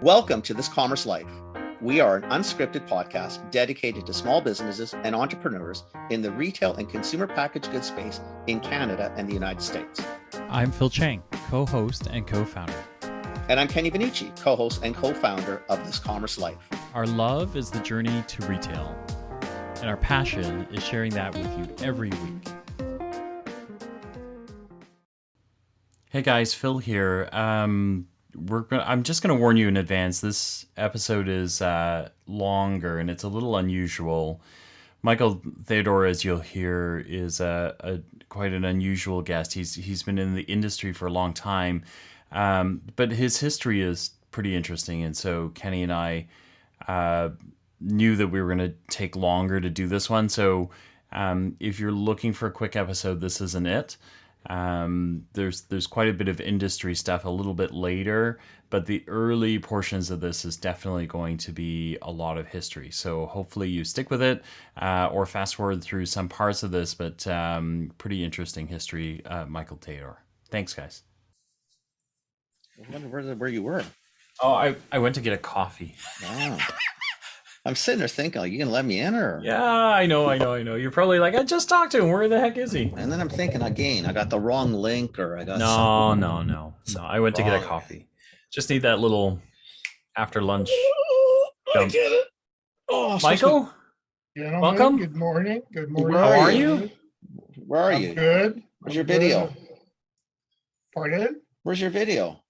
Welcome to This Commerce Life. We are an unscripted podcast dedicated to small businesses and entrepreneurs in the retail and consumer packaged goods space in Canada and the United States. I'm Phil Chang, co-host and co-founder. And I'm Kenny Benucci, co-host and co-founder of This Commerce Life. Our love is the journey to retail, and our passion is sharing that with you every week. Hey guys, Phil here. I'm just going to warn you in advance. This episode is longer and it's a little unusual. Michael Theodor, as you'll hear, is quite an unusual guest. He's been in the industry for a long time, but his history is pretty interesting. And so Kenny and I knew that we were going to take longer to do this one. So if you're looking for a quick episode, this isn't it. There's quite a bit of industry stuff a little bit later, but the early portions of this is definitely going to be a lot of history. So hopefully you stick with it, or fast forward through some parts of this, but pretty interesting history, Michael Theodor. Thanks, guys. I wonder where you were. Oh, I went to get a coffee. Wow. I'm sitting there thinking, like, you gonna let me in or? Yeah, I know. You're probably like, I just talked to him. Where the heck is he? And then I'm thinking again, I got the wrong link or I got No. I went to get a coffee. Just need that little after lunch. I get it. Oh, Michael, welcome. Good morning. How are you? Where are you? Good. Where's your video? Pardon? Where's your video?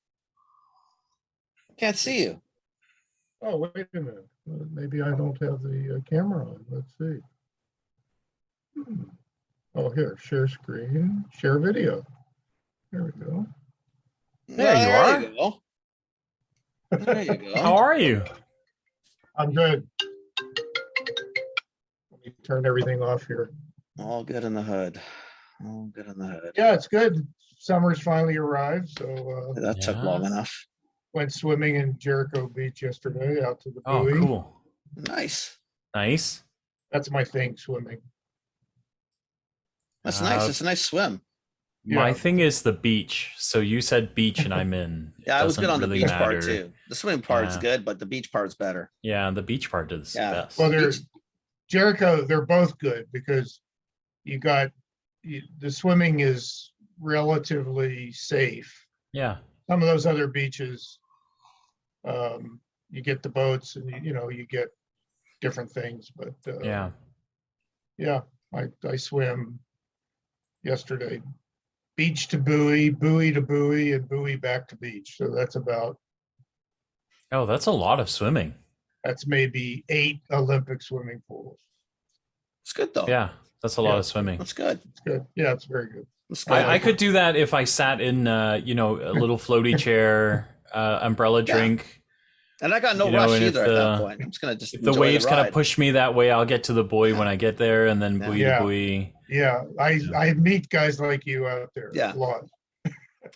Can't see you. Oh, wait a minute. Maybe I don't have the camera on. Let's see. Oh, here, share screen, share video. There we go. There you are. There you go. How are you? I'm good. Let me turn everything off here. All good in the hood. Yeah, it's good. Summer's finally arrived, so That took long enough. went swimming in Jericho Beach yesterday out to the Oh, buoy. cool. Nice. That's my thing, swimming. That's nice. It's a nice swim. My Yeah. thing is the beach. So you said beach and I'm in. Yeah, I was good on the Doesn't beach really part matter. too. The swimming part's Yeah. good, but the beach part's better. Yeah, the beach part is Yeah. the best. Well, Beach- Jericho, they're both good because the swimming is relatively safe. Yeah. Some of those other beaches, you get the boats and you get different things, but Yeah. I swim yesterday, beach to buoy to buoy, and buoy back to beach. So that's Oh, that's a lot of swimming. maybe 8 Olympic swimming pools. It's good though. Yeah, that's a lot Yeah. of swimming. That's good. It's good. Yeah, it's very good. That's good. I could do that if I sat in, a little floaty chair, umbrella Yeah. drink. And I got no You know, rush and if either at that the- point. I'm just gonna just If the enjoy waves kind ride. of push me that way, I'll get to the buoy when I get there, and then buoy Yeah. to buoy. Yeah, I meet guys like you out there Yeah. a lot.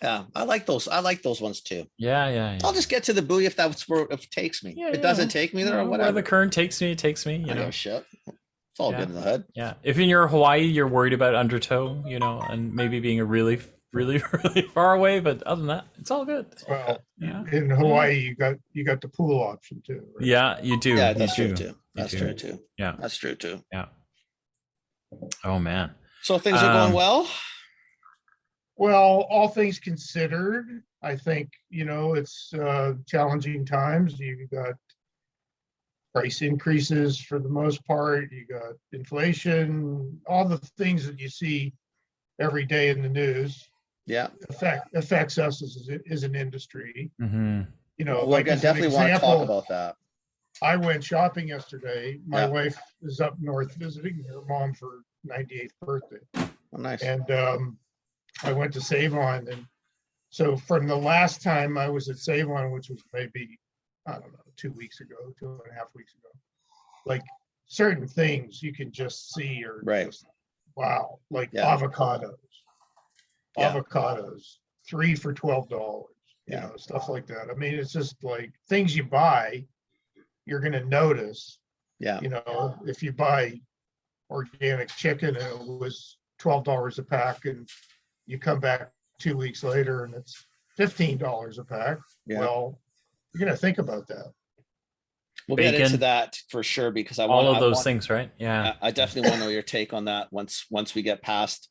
Yeah, I like those. I like those ones too. Yeah. I'll just get to the buoy if that's where it takes me. Yeah, If it doesn't take me there, or Where whatever. the current takes me, it takes me. I You don't know. give a shit. It's all Yeah. good in the hood. Yeah. If in your Hawaii, you're worried about undertow, and maybe being a really, really, really far away, but other than that, it's all good. Well, Yeah. in Hawaii, you got the pool option too. Right? Yeah, you do. Yeah, that's you true do. too. That's true too. Yeah. That's true too. Yeah. Oh man. So things are going well. Well, all things considered, I think, it's challenging times. You got price increases for the most part. You got inflation, all the things that you see every day in the news Yeah. affects us as an industry. Mm-hmm. We're Like gonna as an definitely want to talk example, about that. I went shopping yesterday. My Yeah. wife is up north visiting her mom for 98th birthday. Oh, nice. And I went to Save On, and so from the last time I was at Save On, which was maybe, I don't know, 2 weeks ago, 2.5 weeks ago, like certain things you can just see are Right. just, wow, like Yeah. avocados, Yeah. 3 for $12, Yeah. stuff like that. I mean, it's just like things you buy, you're going to notice. Yeah. If you buy organic chicken and it was $12 a pack, and you come back 2 weeks later and it's $15 a pack. Yeah. Well, you're gonna think about that. We'll get into Bacon. that for sure, because All of those things, right? Yeah. I definitely want to know your take on that once we get past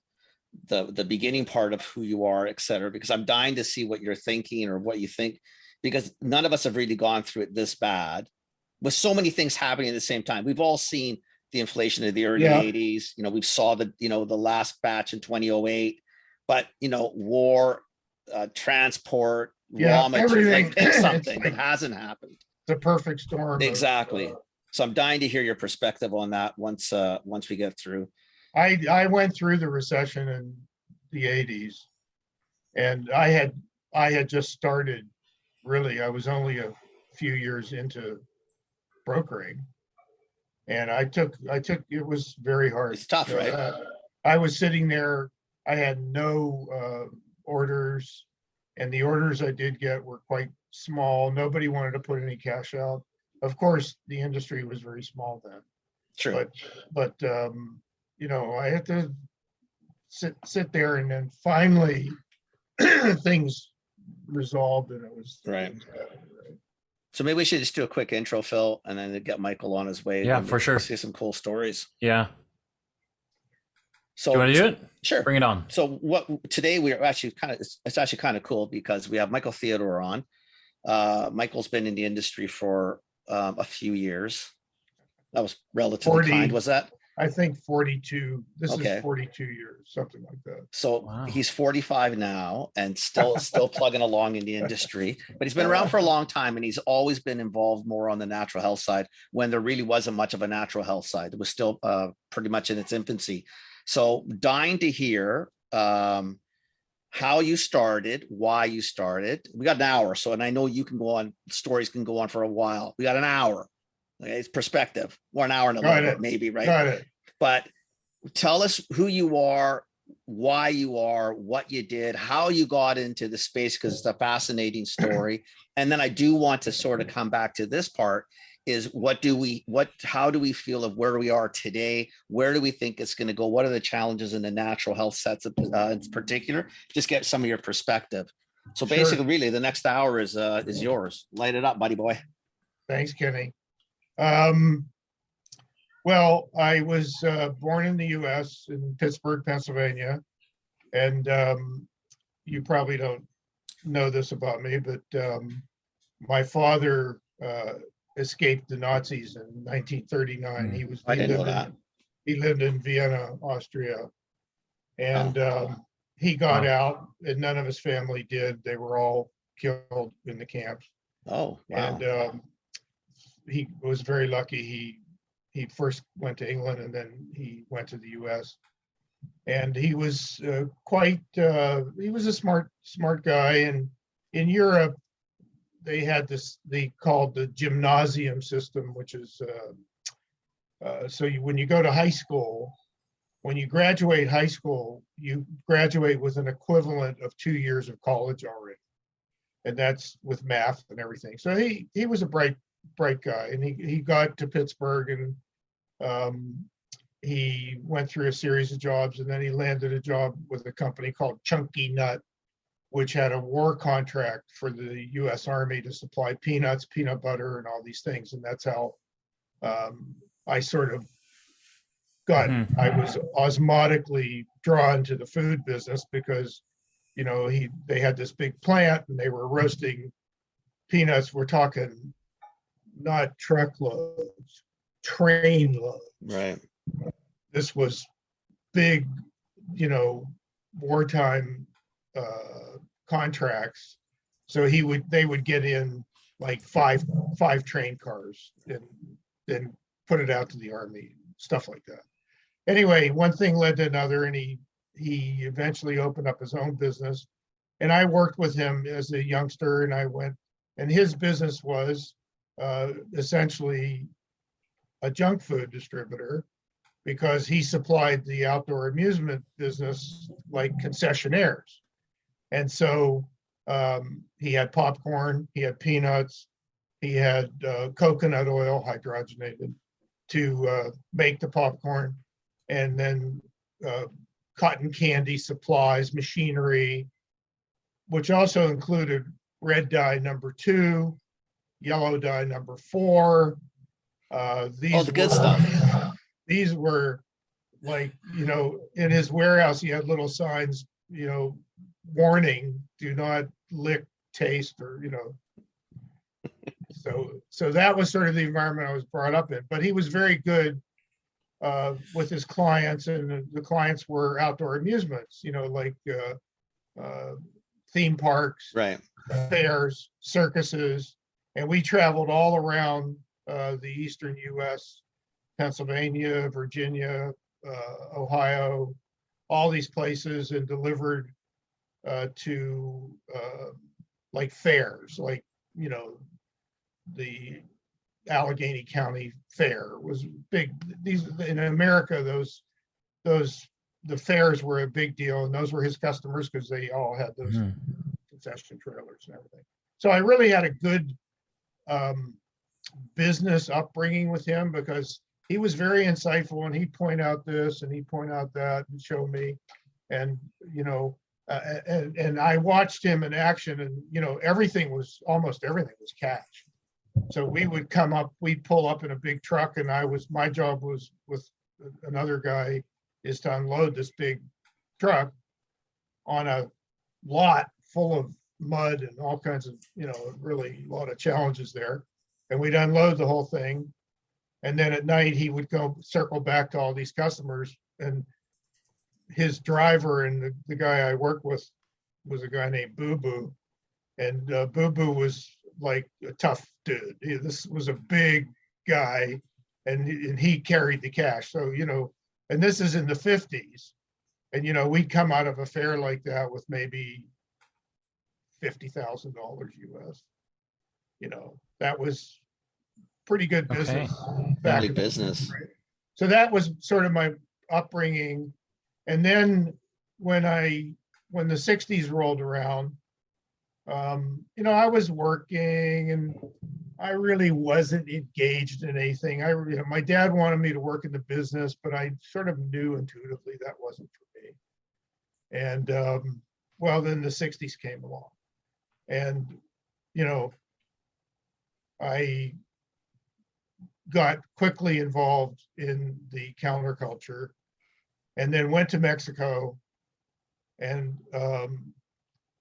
the beginning part of who you are, et cetera, because I'm dying to see what you're thinking or what you think, because none of us have really gone through it this bad with so many things happening at the same time. We've all seen the inflation of the early Yeah. 80s. We saw the last batch in 2008, but war, transport, raw material, everything. like pick something It's that like hasn't happened. the perfect storm. Exactly. So I'm dying to hear your perspective on that once we get through. I went through the recession in the 80s, and I had just started. Really, I was only a few years into brokering, and I took it was very hard. It's tough, right? I was sitting there. I had no orders, and the orders I did get were quite small. Nobody wanted to put any cash out. Of course, the industry was very small then. True. But I had to sit there, and then finally things resolved, and it was Right. things happened, right? So maybe we should just do a quick intro, Phil, and then get Michael on his way. Yeah, and for sure. See some cool stories. Yeah. So Do you want to do it? Sure. Bring it on. So today we're actually it's actually kind of cool because we have Michael Theodor on. Michael's been in the industry for a few years. That was relatively 40. kind. Was that? I think 42. This Okay. is 42 years, something like that. So Wow. he's 45 now and still plugging along in the industry, but he's been around for a long time, and he's always been involved more on the natural health side when there really wasn't much of a natural health side. It was still pretty much in its infancy. So dying to hear how you started, why you started. We got an hour. So, and I know you can go on, stories can go on for a while. We got an hour. Okay, it's perspective, or an hour and a little bit, maybe, right? Got it. But tell us who you are, why you are, what you did, how you got into the space, because it's a fascinating story. And then I do want to sort of come back to this part is how do we feel of where we are today? Where do we think it's going to go? What are the challenges in the natural health sets in particular? Just get some of your perspective. So basically, really, the next hour is yours. Light it up, buddy boy. Thanks, Kenny. Well, I was born in the U.S. in Pittsburgh, Pennsylvania, and you probably don't know this about me, but my father escaped the Nazis in 1939. He lived in Vienna, Austria, and he got out, and none of his family did. They were all killed in the camps. Oh, wow. And he was very lucky. He first went to England, and then he went to the U.S. And he was he was a smart guy. And in Europe, they had they called the gymnasium system, which is when you go to high school, when you graduate high school, you graduate with an equivalent of 2 years of college already, and that's with math and everything. So he was a bright guy, and he got to Pittsburgh, and he went through a series of jobs, and then he landed a job with a company called Chunky Nut, which had a war contract for the U.S. Army to supply peanuts, peanut butter, and all these things. And that's how I sort of I was osmotically drawn to the food business because, they had this big plant and they were roasting peanuts. We're talking not truckloads, train loads. Right. This was big, wartime contracts. So they would get in like five train cars and then put it out to the army, stuff like that. Anyway, one thing led to another, and he eventually opened up his own business. And I worked with him as a youngster, and his business was essentially a junk food distributor, because he supplied the outdoor amusement business like concessionaires. And so he had popcorn, he had peanuts, he had coconut oil, hydrogenated, to make the popcorn, and then cotton candy supplies, machinery, which also included red dye number 2, yellow dye number 4. These the good were, stuff. These were like, in his warehouse, he had little signs, warning, do not lick, taste, or, so that was sort of the environment I was brought up in. But he was very good with his clients, and the clients were outdoor amusements, like theme parks, Right. fairs, circuses, and we traveled all around the eastern U.S., Pennsylvania, Virginia, Ohio, all these places, and delivered to like fairs, like the Allegheny County Fair was big. These in America, the fairs were a big deal, and those were his customers because they all had those concession trailers and everything. So I really had a good business upbringing with him, because he was very insightful, and he'd point out this and he'd point out that and show me, and and I watched him in action, and almost everything was cash. So we would we'd pull up in a big truck, and my job was with another guy is to unload this big truck on a lot full of mud and all kinds of, really a lot of challenges there. And we'd unload the whole thing. And then at night he would go circle back to all these customers, and his driver and the guy I worked with was a guy named Boo Boo. And Boo Boo was like a tough dude. This was a big guy, and he carried the cash. So, and this is in the 50s. And, we'd come out of a fair like that with maybe $50,000 US. That was pretty good business. Back in business. So that was sort of my upbringing. And then when the 60s rolled around, I was working, and I really wasn't engaged in anything. My dad wanted me to work in the business, but I sort of knew intuitively that wasn't for me. And then the 60s came along, and I got quickly involved in the counterculture, and then went to Mexico, and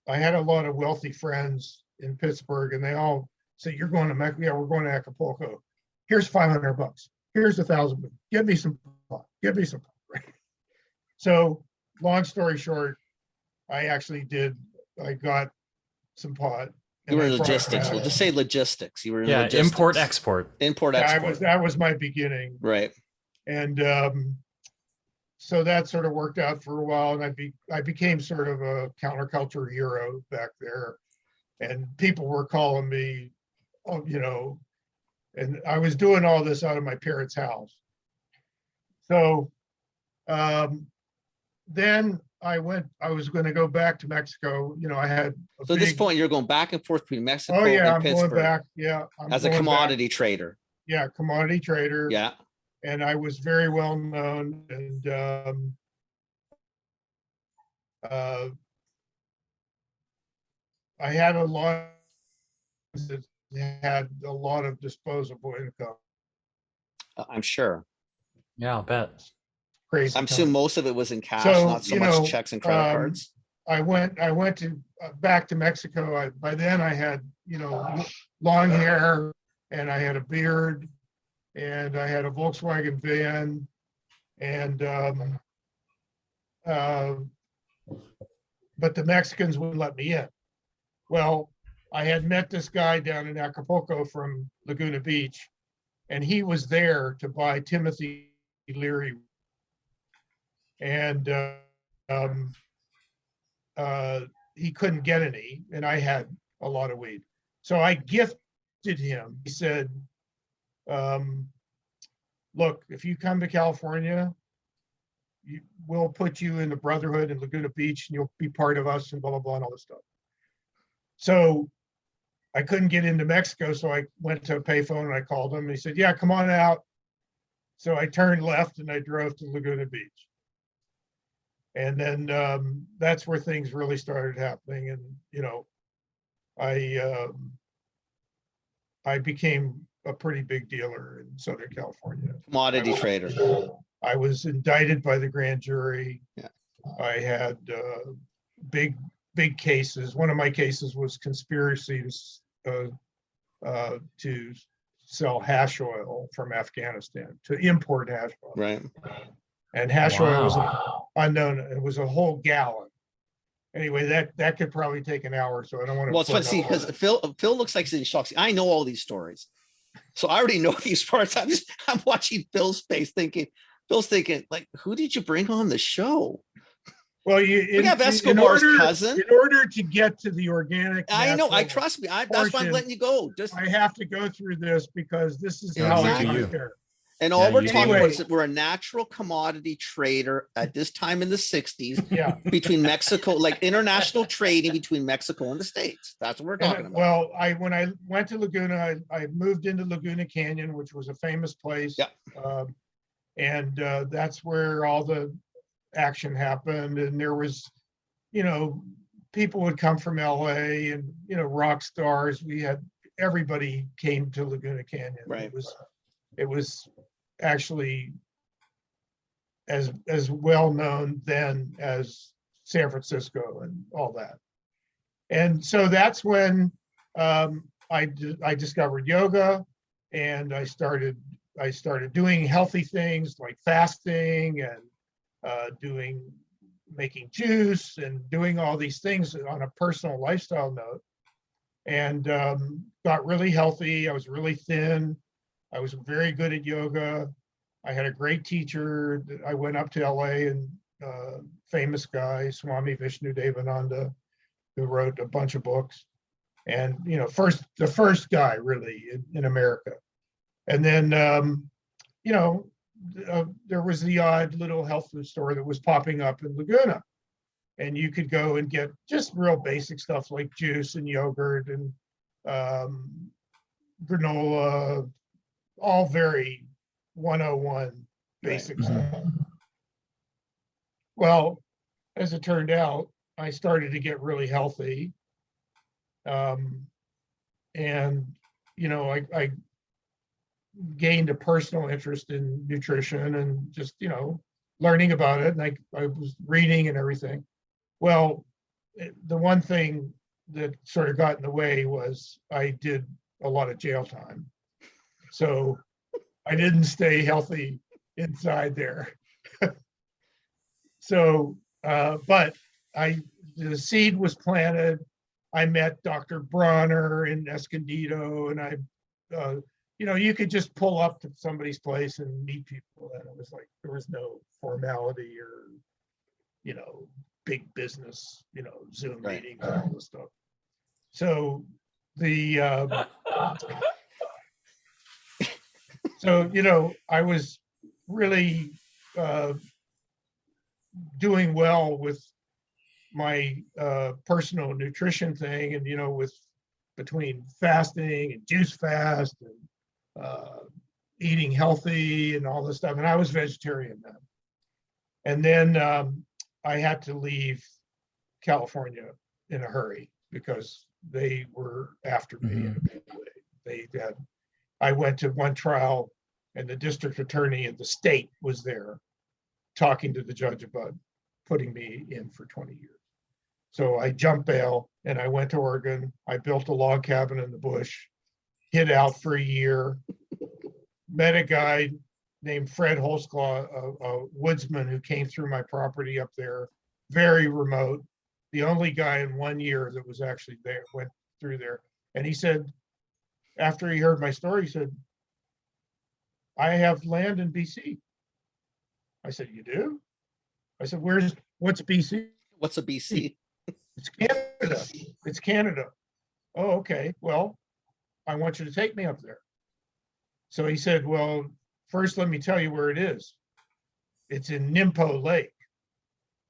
I had a lot of wealthy friends in Pittsburgh, and they all said, "You're going to Mexico? Yeah, we're going to Acapulco. Here's $500. Here's $1,000. Give me some pot. Give me some pot." Right? So, long story short, I got some pot. You were in logistics. We'll just say logistics. You were in logistics. Import export. Import export. That was my beginning. Right. And so that sort of worked out for a while, and I became sort of a counterculture hero back there, and people were calling me, and I was doing all this out of my parents' house. So then I was going to go back to Mexico. I had so at this point you're going back and forth between Mexico I'm Pittsburgh. Going back. Yeah, as a commodity trader. Yeah, commodity trader. Yeah. And I was very well known, and I had a lot of disposable income. I'm sure. Yeah, I'll bet. Crazy. I'm assuming most of it was in cash, not so much checks and credit cards. I went to back to Mexico. By then I had long hair, and I had a beard, and I had a Volkswagen van, and but the Mexicans wouldn't let me in. Well, I had met this guy down in Acapulco from Laguna Beach, and he was there to buy Timothy Leary, and he couldn't get any, and I had a lot of weed, so I gifted him. He said, "Look, if you come to California, we'll put you in the Brotherhood in Laguna Beach, and you'll be part of us," and blah blah blah and all this stuff. So I couldn't get into Mexico, so I went to a payphone and I called him, and he said, "Yeah, come on out." So I turned left and I drove to Laguna Beach, and then that's where things really started happening. And I I became a pretty big dealer in Southern California. Commodity trader. I was indicted by the grand jury. Yeah. I had big cases. One of my cases was conspiracy to sell hash oil from Afghanistan, to import hash oil. Right. And hash oil was unknown. It was a whole gallon. Anyway, that could probably take an hour, so I don't want to. Well, it's fun to see because Phil looks like he's in shock. See, I know all these stories, so I already know these parts. I'm watching Phil's face, Phil's thinking, like, who did you bring on the show? Well, we have Escobar's cousin. In order to get to the organic, I know. I trust me. That's why I'm letting you go. I have to go through this because this is how I got there. And all we're talking about is that we're a natural commodity trader at this time in the 60s between Mexico, like international trading between Mexico and the States. That's what we're talking about. Well, when I went to Laguna, I moved into Laguna Canyon, which was a famous place. Yeah. And that's where all the action happened. And there was, people would come from LA and, rock stars. Everybody came to Laguna Canyon. Right. It was actually as well known then as San Francisco and all that. And so that's when I discovered yoga, and I started doing healthy things like fasting and making juice and doing all these things on a personal lifestyle note, and got really healthy. I was really thin. I was very good at yoga. I had a great teacher. I went up to LA, and famous guy, Swami Vishnu Devananda, who wrote a bunch of books, and the first guy really in America. And then there was the odd little health food store that was popping up in Laguna, and you could go and get just real basic stuff like juice and yogurt and granola, all very 101 basic stuff. Well, as it turned out, I started to get really healthy. And, I gained a personal interest in nutrition and just, learning about it. And I was reading and everything. Well, the one thing that sort of got in the way was I did a lot of jail time. So I didn't stay healthy inside there. So, but the seed was planted. I met Dr. Bronner in Escondido, and you could just pull up to somebody's place and meet people. And it was like, there was no formality or, big business, Zoom meetings and all this stuff. So I was really doing well with my personal nutrition thing, and with between fasting and juice fast and eating healthy and all this stuff. And I was vegetarian then. And then I had to leave California in a hurry because they were after me in a big way. I went to one trial, and the district attorney in the state was there talking to the judge about putting me in for 20 years. So I jumped bail and I went to Oregon. I built a log cabin in the bush, hid out for a year, met a guy named Fred Holsclaw, a woodsman who came through my property up there, very remote, the only guy in 1 year that was actually there, went through there. And he said, after he heard my story, he said, I have land in BC. I said, you do? I said, what's BC? What's a BC? It's Canada. It's Canada. Oh, okay. Well, I want you to take me up there. So he said, well, first, let me tell you where it is. It's in Nimpo Lake.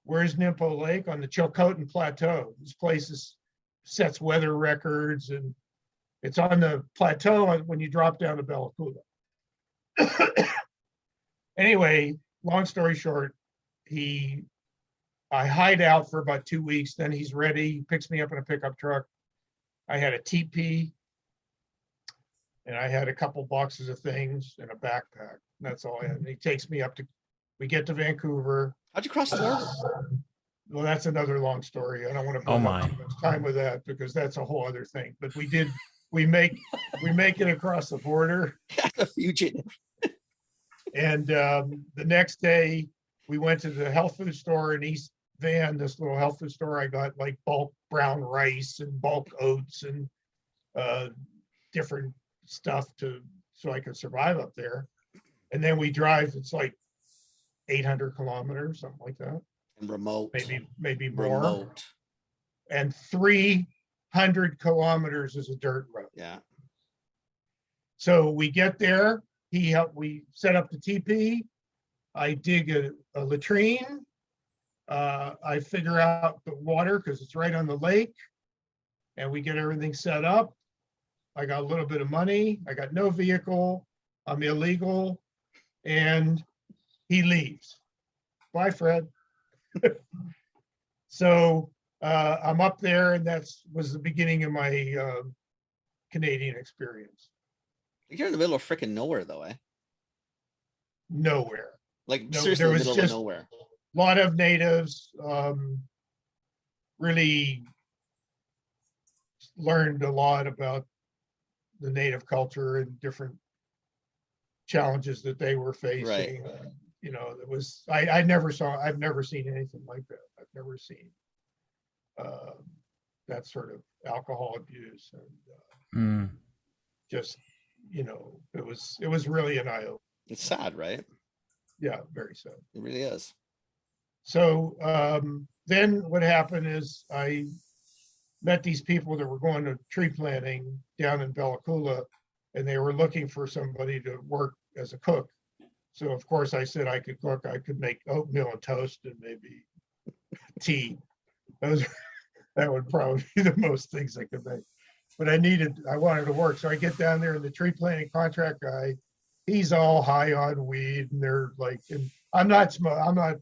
Where's Nimpo Lake? On the Chilcotin Plateau. This place sets weather records, and it's on the plateau when you drop down to Bella Coola. Anyway, long story short, I hide out for about 2 weeks. Then he's ready. He picks me up in a pickup truck. I had a teepee. And I had a couple boxes of things and a backpack. That's all I had. And he takes me we get to Vancouver. How'd you cross the border? Well, that's another long story. I don't want to Oh burn my. up too much time with that because that's a whole other thing. But we make it across the border. A fugitive. And the next day we went to the health food store in East Van, this little health food store. I got like bulk brown rice and bulk oats and different stuff so I could survive up there. And then we drive, it's like 800 kilometers, something like that. And remote. Maybe more. Remote. And 300 kilometers is a dirt road. Yeah. So we get there. We set up the TP. I dig a latrine. I figure out the water because it's right on the lake. And we get everything set up. I got a little bit of money. I got no vehicle. I'm illegal. And he leaves. Bye, Fred. So I'm up there, and was the beginning of my Canadian experience. You're in the middle of freaking nowhere, though, eh? Nowhere. Like, No, seriously, there in the was middle of just nowhere. a lot of natives. Really learned a lot about the native culture and different challenges that they were facing. Right. You know, I've never seen anything like that. I've never seen that sort of alcohol abuse and just, you know, it was really an eye-opener. It's sad, right? Yeah, very sad. It really is. So then what happened is I met these people that were going to tree planting down in Bella Coola, and they were looking for somebody to work as a cook. So of course I said I could cook. I could make oatmeal and toast and maybe tea. That would probably be the most things I could make. But I wanted to work. So I get down there, and the tree planting contract guy, he's all high on weed, and they're like, and I'm not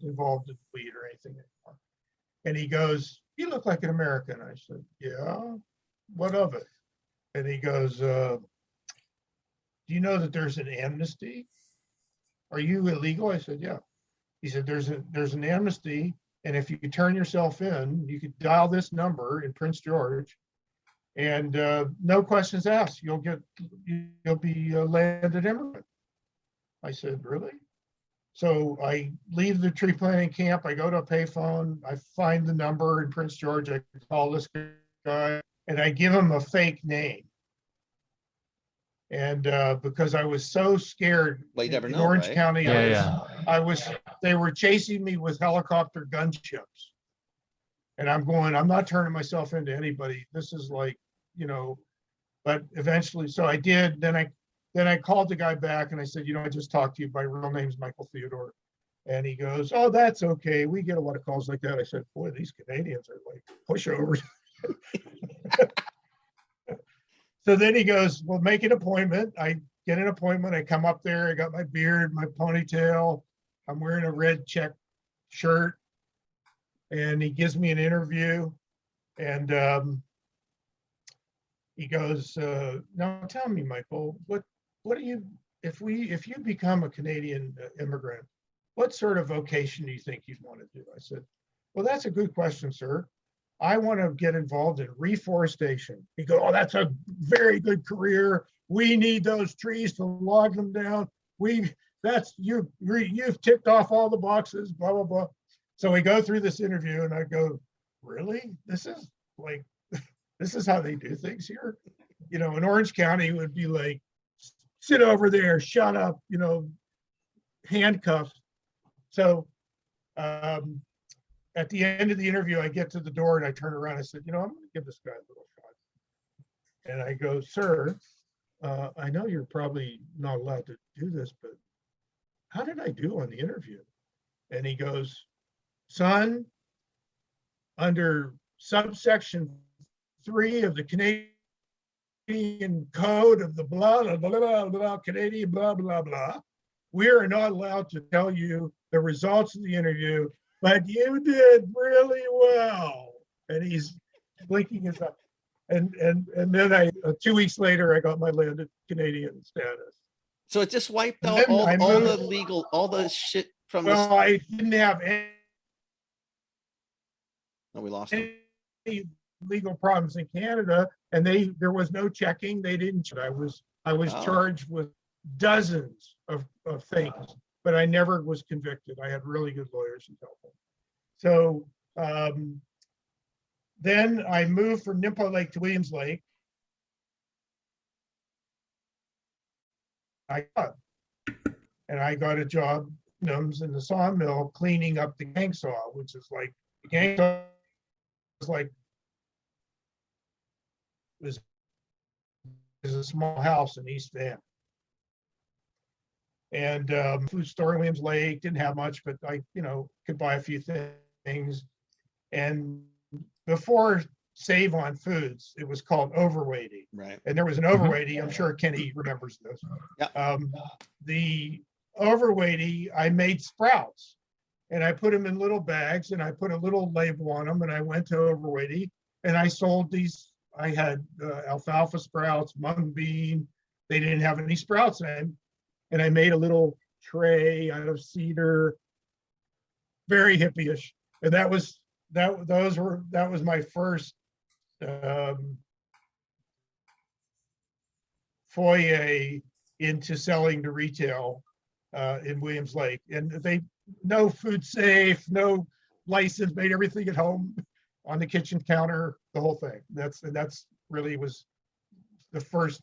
involved in weed or anything anymore. And he goes, "You look like an American." I said, "Yeah, what of it?" And he goes, "Do you know that there's an amnesty? Are you illegal?" I said, "Yeah." He said, "There's an amnesty, and if you turn yourself in, you could dial this number in Prince George, and no questions asked. You'll be landed immigrant." I said, "Really?" So I leave the tree planting camp. I go to a payphone. I find the number in Prince George. I call this guy, and I give him a fake name. And because I was so scared, Well, you never in know, Orange right? County, Yeah, they were chasing me with helicopter gunships. And I'm not turning myself into anybody. This is like, you know, but eventually, so I did. Then I called the guy back and I said, "I just talked to you. My real name's Michael Theodor." And he goes, "Oh, that's okay. We get a lot of calls like that." I said, "Boy, these Canadians are like pushovers." So then he goes, "Well, make an appointment." I get an appointment. I come up there. I got my beard, my ponytail. I'm wearing a red check shirt. And he gives me an interview. And he goes, "Now tell me, Michael, what do you, if you become a Canadian immigrant, what sort of vocation do you think you'd want to do?" I said, "Well, that's a good question, sir. I want to get involved in reforestation." He goes, "Oh, that's a very good career. We need those trees to log them down. You've ticked off all the boxes, blah, blah, blah." So we go through this interview and I go, "Really? This is how they do things here?" In Orange County, it would be like, "Sit over there, shut up," handcuffed. So at the end of the interview, I get to the door and I turn around. I said, "I'm going to give this guy a little shot." And I go, "Sir, I know you're probably not allowed to do this, but how did I do on the interview?" And he goes, "Son, under subsection 3 of the Canadian Code of the blah, blah, blah, blah, blah, Canadian blah, blah, blah, we are not allowed to tell you the results of the interview, but you did really well." And he's blinking his eye. and then I 2 weeks later I got my landed Canadian status. So it just wiped And out then I all the moved- legal, all the shit from Well, the. I didn't have No, we lost him. any legal problems in Canada, and there was no checking. They didn't. I was Oh. charged with dozens of things, but I never was convicted. I had really good lawyers in California. So then I moved from Nimpo Lake to Williams Lake. I got a job in the sawmill cleaning up the gang saw, which is like the gang saw was like was a small house in East Van. And food store in Williams Lake, didn't have much, but I could buy a few things. And before Save on Foods, it was called Overweighty. Right. And there was an Overweighty. I'm sure Kenny remembers this. Yeah. The Overweighty, I made sprouts, and I put them in little bags, and I put a little label on them, and I went to Overweighty, and I sold these. I had alfalfa sprouts, mung bean. They didn't have any sprouts in them, and I made a little tray out of cedar, very hippie-ish, and that was my first foyer into selling to retail in Williams Lake. And they no food safe, no license, made everything at home on the kitchen counter, the whole thing. That's really was the first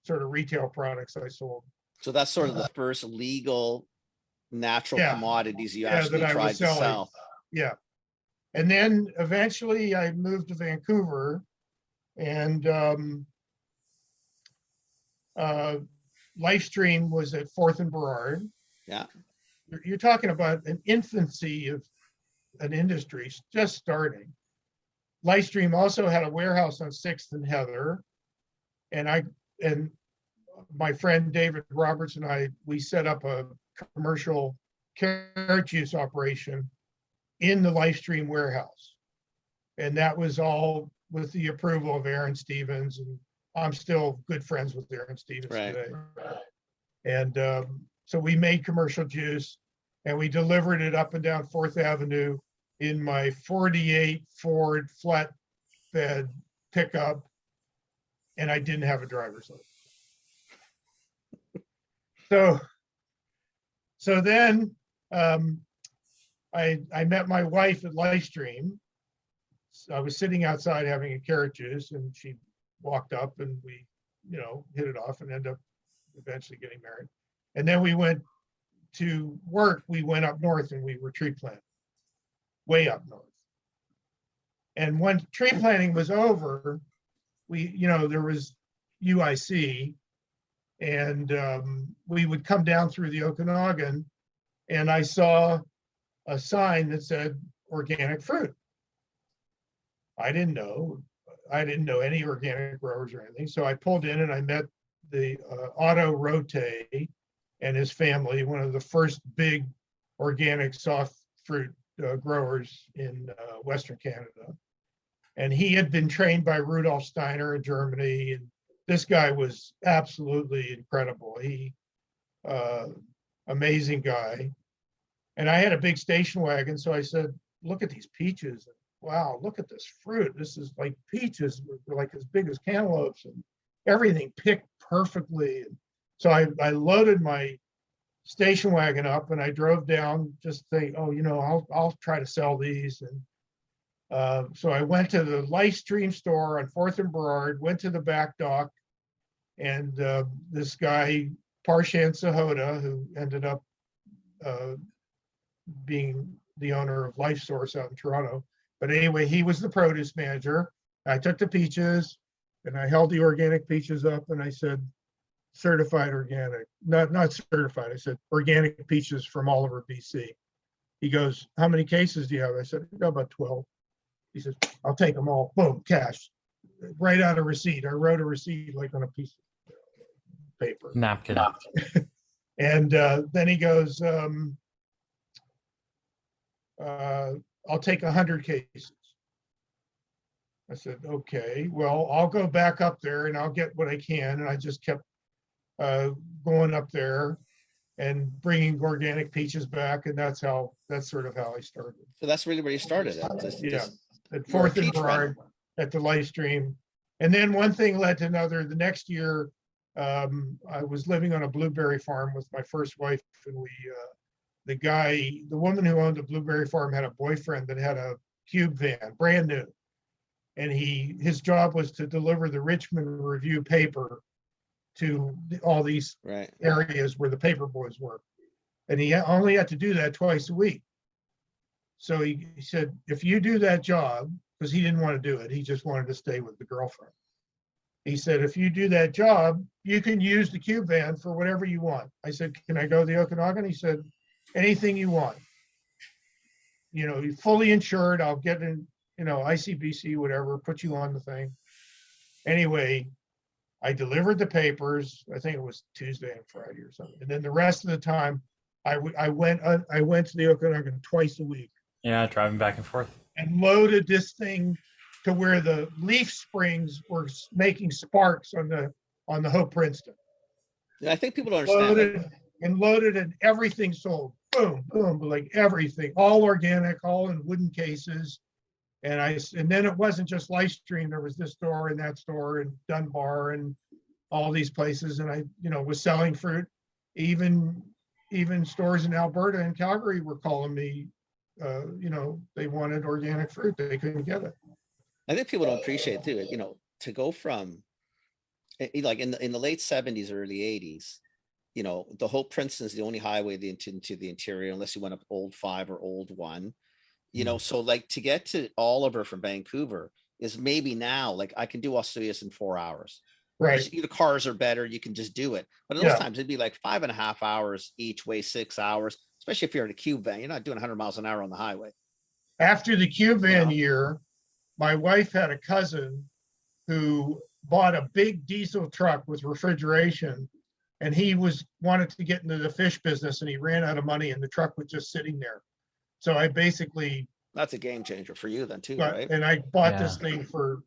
sort of retail products I sold. So that's sort of the first legal natural commodities you actually that I tried was to selling. sell. Yeah. And then eventually I moved to Vancouver, and Lifestream was at 4th and Burrard. Yeah. You're talking about an infancy of an industry just starting. Lightstream also had a warehouse on 6th and Heather, and my friend David Roberts and I, we set up a commercial carrot juice operation in the Lightstream warehouse, and that was all with the approval of Aaron Stevens, and I'm still good friends with Aaron Stevens today. And so we made commercial juice, and we delivered it up and down 4th Avenue in my 48 Ford flatbed pickup, and I didn't have a driver's license. So then I met my wife at Lightstream. I was sitting outside having a carrot juice, and she walked up, and we, hit it off and ended up eventually getting married. And then we went to work. We went up north, and we were tree planting, way up north. And when tree planting was over, there was UIC, and we would come down through the Okanagan, and I saw a sign that said organic fruit. I didn't know any organic growers or anything. So I pulled in, and I met the Otto Rote and his family, one of the first big organic soft fruit growers in Western Canada. And he had been trained by Rudolf Steiner in Germany. And this guy was absolutely incredible. He, amazing guy. And I had a big station wagon. So I said, look at these peaches. Wow, look at this fruit. This is like peaches, like as big as cantaloupes, and everything picked perfectly. And so I loaded my station wagon up, and I drove down just to think, I'll try to sell these. And so I went to the Lightstream store on 4th and Burrard, went to the back dock, and this guy, Parshan Sahota, who ended up being the owner of Life Source out in Toronto. But anyway, he was the produce manager. I took the peaches, and I held the organic peaches up, and I said, certified organic, not certified. I said, organic peaches from Oliver, BC. He goes, how many cases do you have? I said, I got about 12. He says, I'll take them all. Boom, cash. Right out a receipt. I wrote a receipt like on a piece of paper. Napkin. And then he goes, I'll take 100 cases. I said, okay, well, I'll go back up there and I'll get what I can. And I just kept going up there and bringing organic peaches back. And that's sort of how I started. So that's really where you started at. At you're a 4th and peach runner. Burrard at the live stream. And then one thing led to another. The next year, I was living on a blueberry farm with my first wife, and the woman who owned the blueberry farm had a boyfriend that had a cube van, brand new. And his job was to deliver the Richmond Review paper to all these areas where the paper boys were. And he only had to do that twice a week. So he said, if you do that job, because he didn't want to do it, he just wanted to stay with the girlfriend. He said, if you do that job, you can use the cube van for whatever you want. I said, can I go to the Okanagan? He said, anything you want. You're fully insured. I'll get in, ICBC, whatever, put you on the thing. Anyway, I delivered the papers. I think it was Tuesday and Friday or something. And then the rest of the time, I went to the Okanagan twice a week. Yeah, driving back and forth. And loaded this thing to where the leaf springs were making sparks on the Hope Princeton. Yeah, I think people don't understand. Loaded and everything sold. Boom, boom, like everything, all organic, all in wooden cases. And then it wasn't just Livestream. There was this store and that store and Dunbar and all these places. And I, was selling fruit. Even stores in Alberta and Calgary were calling me. They wanted organic fruit. They couldn't get it. I think people don't appreciate too. To go from like in the late 70s, early 80s. The Hope Princeton is the only highway into the interior, unless you went up Old 5 or Old 1. So like to get to Oliver from Vancouver is maybe now like I can do Osceola in 4 hours. Right. The cars are better. You can just do it. But in those times, it'd be like 5.5 hours each way, 6 hours, especially if you're in a cube van. You're not doing 100 miles an hour on the highway. After the cube van year, my wife had a cousin who bought a big diesel truck with refrigeration, and he wanted to get into the fish business, and he ran out of money, and the truck was just sitting there. So I basically... That's a game changer for you then too, right? And I bought this thing for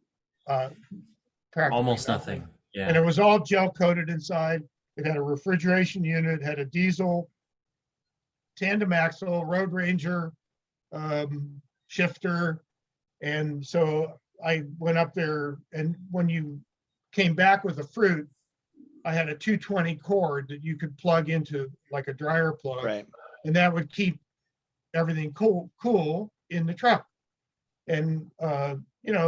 almost nothing. Yeah. And it was all gel coated inside. It had a refrigeration unit, had a diesel, tandem axle, Road Ranger, shifter. And so I went up there, and when you came back with the fruit, I had a 220 cord that you could plug into like a dryer plug. Right. And that would keep everything cool in the truck. And,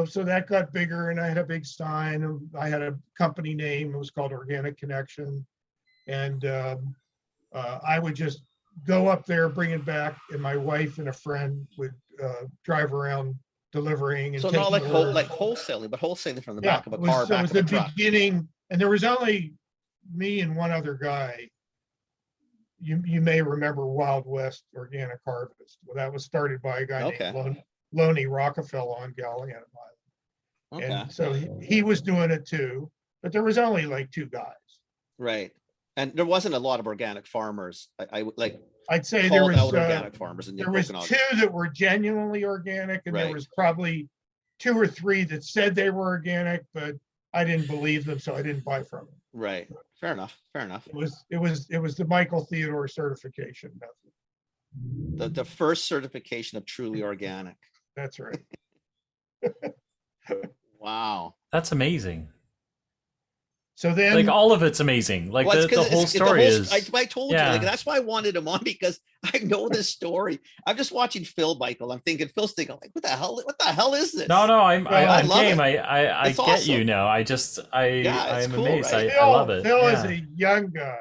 so that got bigger, and I had a big sign, and I had a company name. It was called Organic Connection. And I would just go up there, bring it back, and my wife and a friend would drive around delivering. And so not like wholesaling, but wholesaling from the back of a car. So it was the beginning, and there was only me and one other guy. You may remember Wild West Organic Harvest. Well, that was started by a guy named Lonnie Rockefeller on Galliano Island. Okay. And so he was doing it too, but there was only like 2 guys. Right. And there wasn't a lot of organic farmers. I'd say there was organic farmers in the Okanagan. 2 that were genuinely organic, and there was probably 2 or 3 that said they were organic, but I didn't believe them, so I didn't buy from them. Right. Fair enough. It was the Michael Theodor certification method. The first certification of truly organic. That's right. Wow. That's amazing. So then, like, all of it's amazing. Like, the whole story is. I told you, like, that's why I wanted him on, because I know this story. I'm just watching Phil, Michael. I'm thinking, Phil's thinking, like, what the hell is this? No, I'm game. It. I get awesome. You now. I'm cool, amazed. Right? I love it. Phil is a young guy.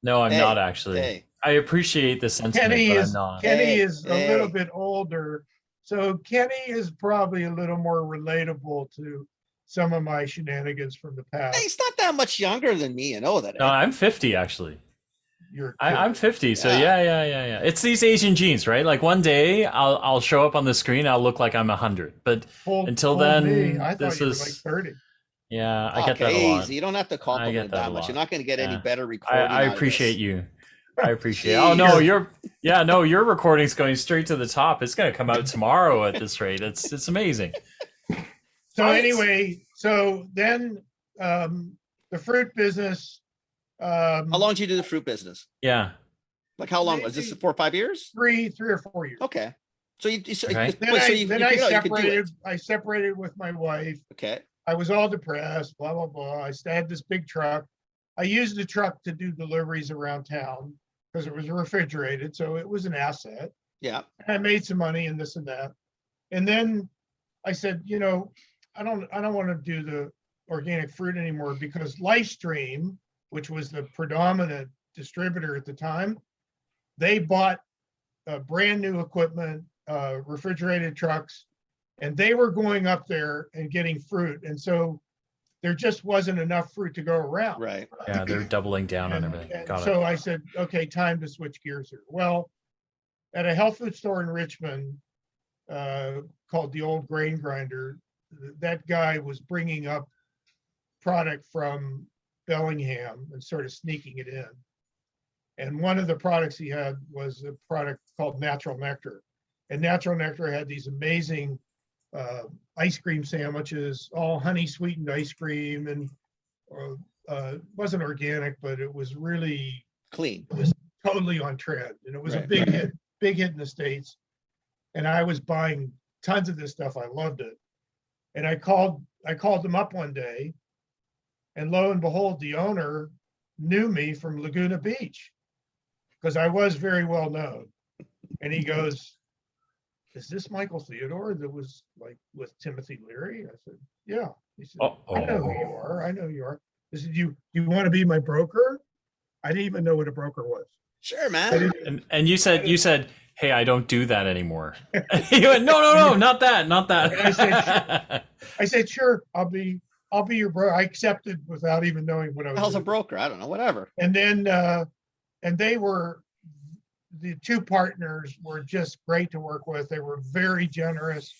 No, I'm not actually. I appreciate the sentiment, but I'm not. Kenny is a little bit older, so Kenny is probably a little more relatable to some of my shenanigans from the past. Hey, he's not that much younger than me. I know that. No, I'm 50 actually. I'm 50, so yeah. It's these Asian genes, right? Like one day I'll show up on the screen, I'll look like I'm 100, but until then, I thought you were like 30. Yeah, I get that a lot. You don't have to compliment that much. You're not going to get any better recording. I appreciate you. I appreciate it. Oh no, your recording's going straight to the top. It's going to come out tomorrow at this rate. It's amazing. So anyway, so then the fruit business. How long did you do the fruit business? Yeah. Like how long? Was this 4 or 5 years? 3 or 4 years. Okay. So you Okay. I separated with my wife. Okay. I was all depressed, blah, blah, blah. I had this big truck. I used the truck to do deliveries around town because it was refrigerated. So it was an asset. Yeah. And I made some money and this and that. And then I said, I don't want to do the organic fruit anymore because Lifestream, which was the predominant distributor at the time, they bought brand new equipment, refrigerated trucks, and they were going up there and getting fruit. And so there just wasn't enough fruit to go around. Right. Yeah, they're doubling down on everything. And so I said, okay, time to switch gears here. Well, at a health food store in Richmond called the Old Grain Grinder, that guy was bringing up product from Bellingham and sort of sneaking it in. And one of the products he had was a product called Natural Nectar. And Natural Nectar had these amazing ice cream sandwiches, all honey sweetened ice cream, and wasn't organic, but it was really clean. It was totally on trend, and it was a big hit in the States. And I was buying tons of this stuff. I loved it. And I called them up one day, and lo and behold, the owner knew me from Laguna Beach because I was very well known. And he goes, "Is this Michael Theodor that was like with Timothy Leary?" I said, "Yeah." He said, "I know who you are. I know you are." He said, "You want to be my broker?" I didn't even know what a broker was. Sure, man. And you said, "Hey, I don't do that anymore." He went, no, not that. I said, "Sure, I'll be your broker." I accepted without even knowing what I was. How's a broker? I don't know. Whatever. And then, and the two partners were just great to work with. They were very generous.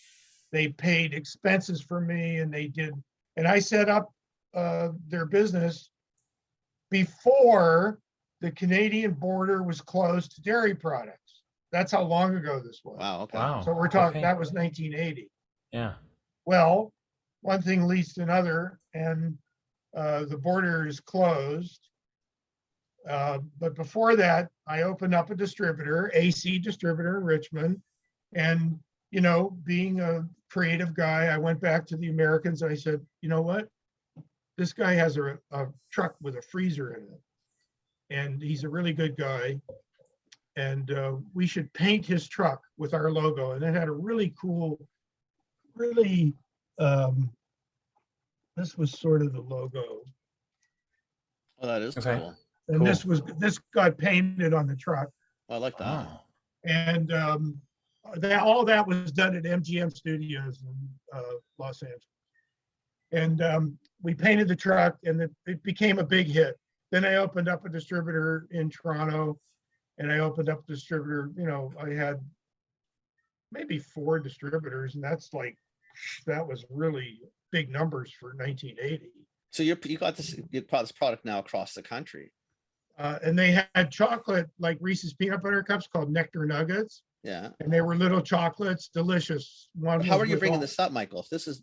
They paid expenses for me, and I set up their business before the Canadian border was closed to dairy products. That's how long ago this was. Wow. Okay. Wow. So we're talking, that was 1980. Yeah. Well, one thing leads to another, and the border is closed. But before that, I opened up a distributor, AC distributor in Richmond. And, being a creative guy, I went back to the Americans. And I said, "You know what? This guy has a truck with a freezer in it. And he's a really good guy. And we should paint his truck with our logo." And it had a really cool, this was sort of the logo. Oh, that is Okay. cool. And Cool. this got painted on the truck. I like that. Wow. And all that was done at MGM Studios in Los Angeles. And we painted the truck, and it became a big hit. Then I opened up a distributor in Toronto, and I opened up a distributor. I had maybe 4 distributors, and that was really big numbers for 1980. So you got this product now across the country. And they had chocolate, like Reese's peanut butter cups, called Nectar Nuggets. Yeah. And they were little chocolates, delicious. How are you bringing this up, Michael? If this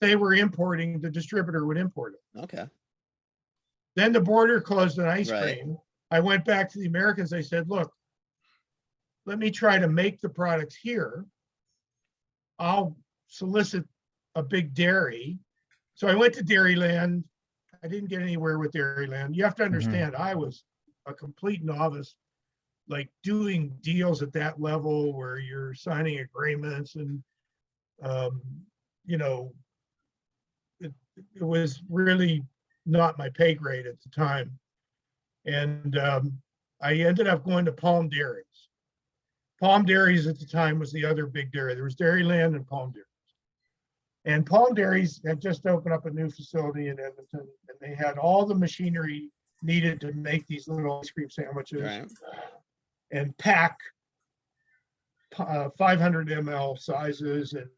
they were importing, the distributor would import it. Okay. Then the border closed on ice Right. cream. I went back to the Americans. I said, "Look, let me try to make the products here. I'll solicit a big dairy." So I went to Dairyland. I didn't get anywhere with Dairyland. You have to understand, I was a complete novice, like doing deals at that level where you're signing agreements, and it was really not my pay grade at the time. And I ended up going to Palm Dairies. Palm Dairies at the time was the other big dairy. There was Dairyland and Palm Dairies. And Palm Dairies had just opened up a new facility in Edmonton, and they had all the machinery needed to make these little ice cream sandwiches. Right. And pack 500 ml sizes and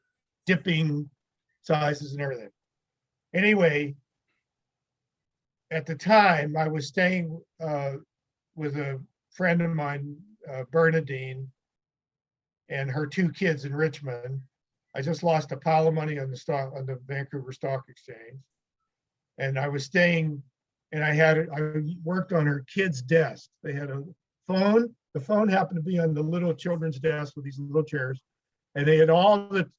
dipping sizes and everything. Anyway, at the time, I was staying with a friend of mine, Bernadine, and her 2 kids in Richmond. I just lost a pile of money on the Vancouver Stock Exchange, and I was staying, and I worked on her kid's desk. They had a phone. The phone happened to be on the little children's desk with these little chairs, and they had all the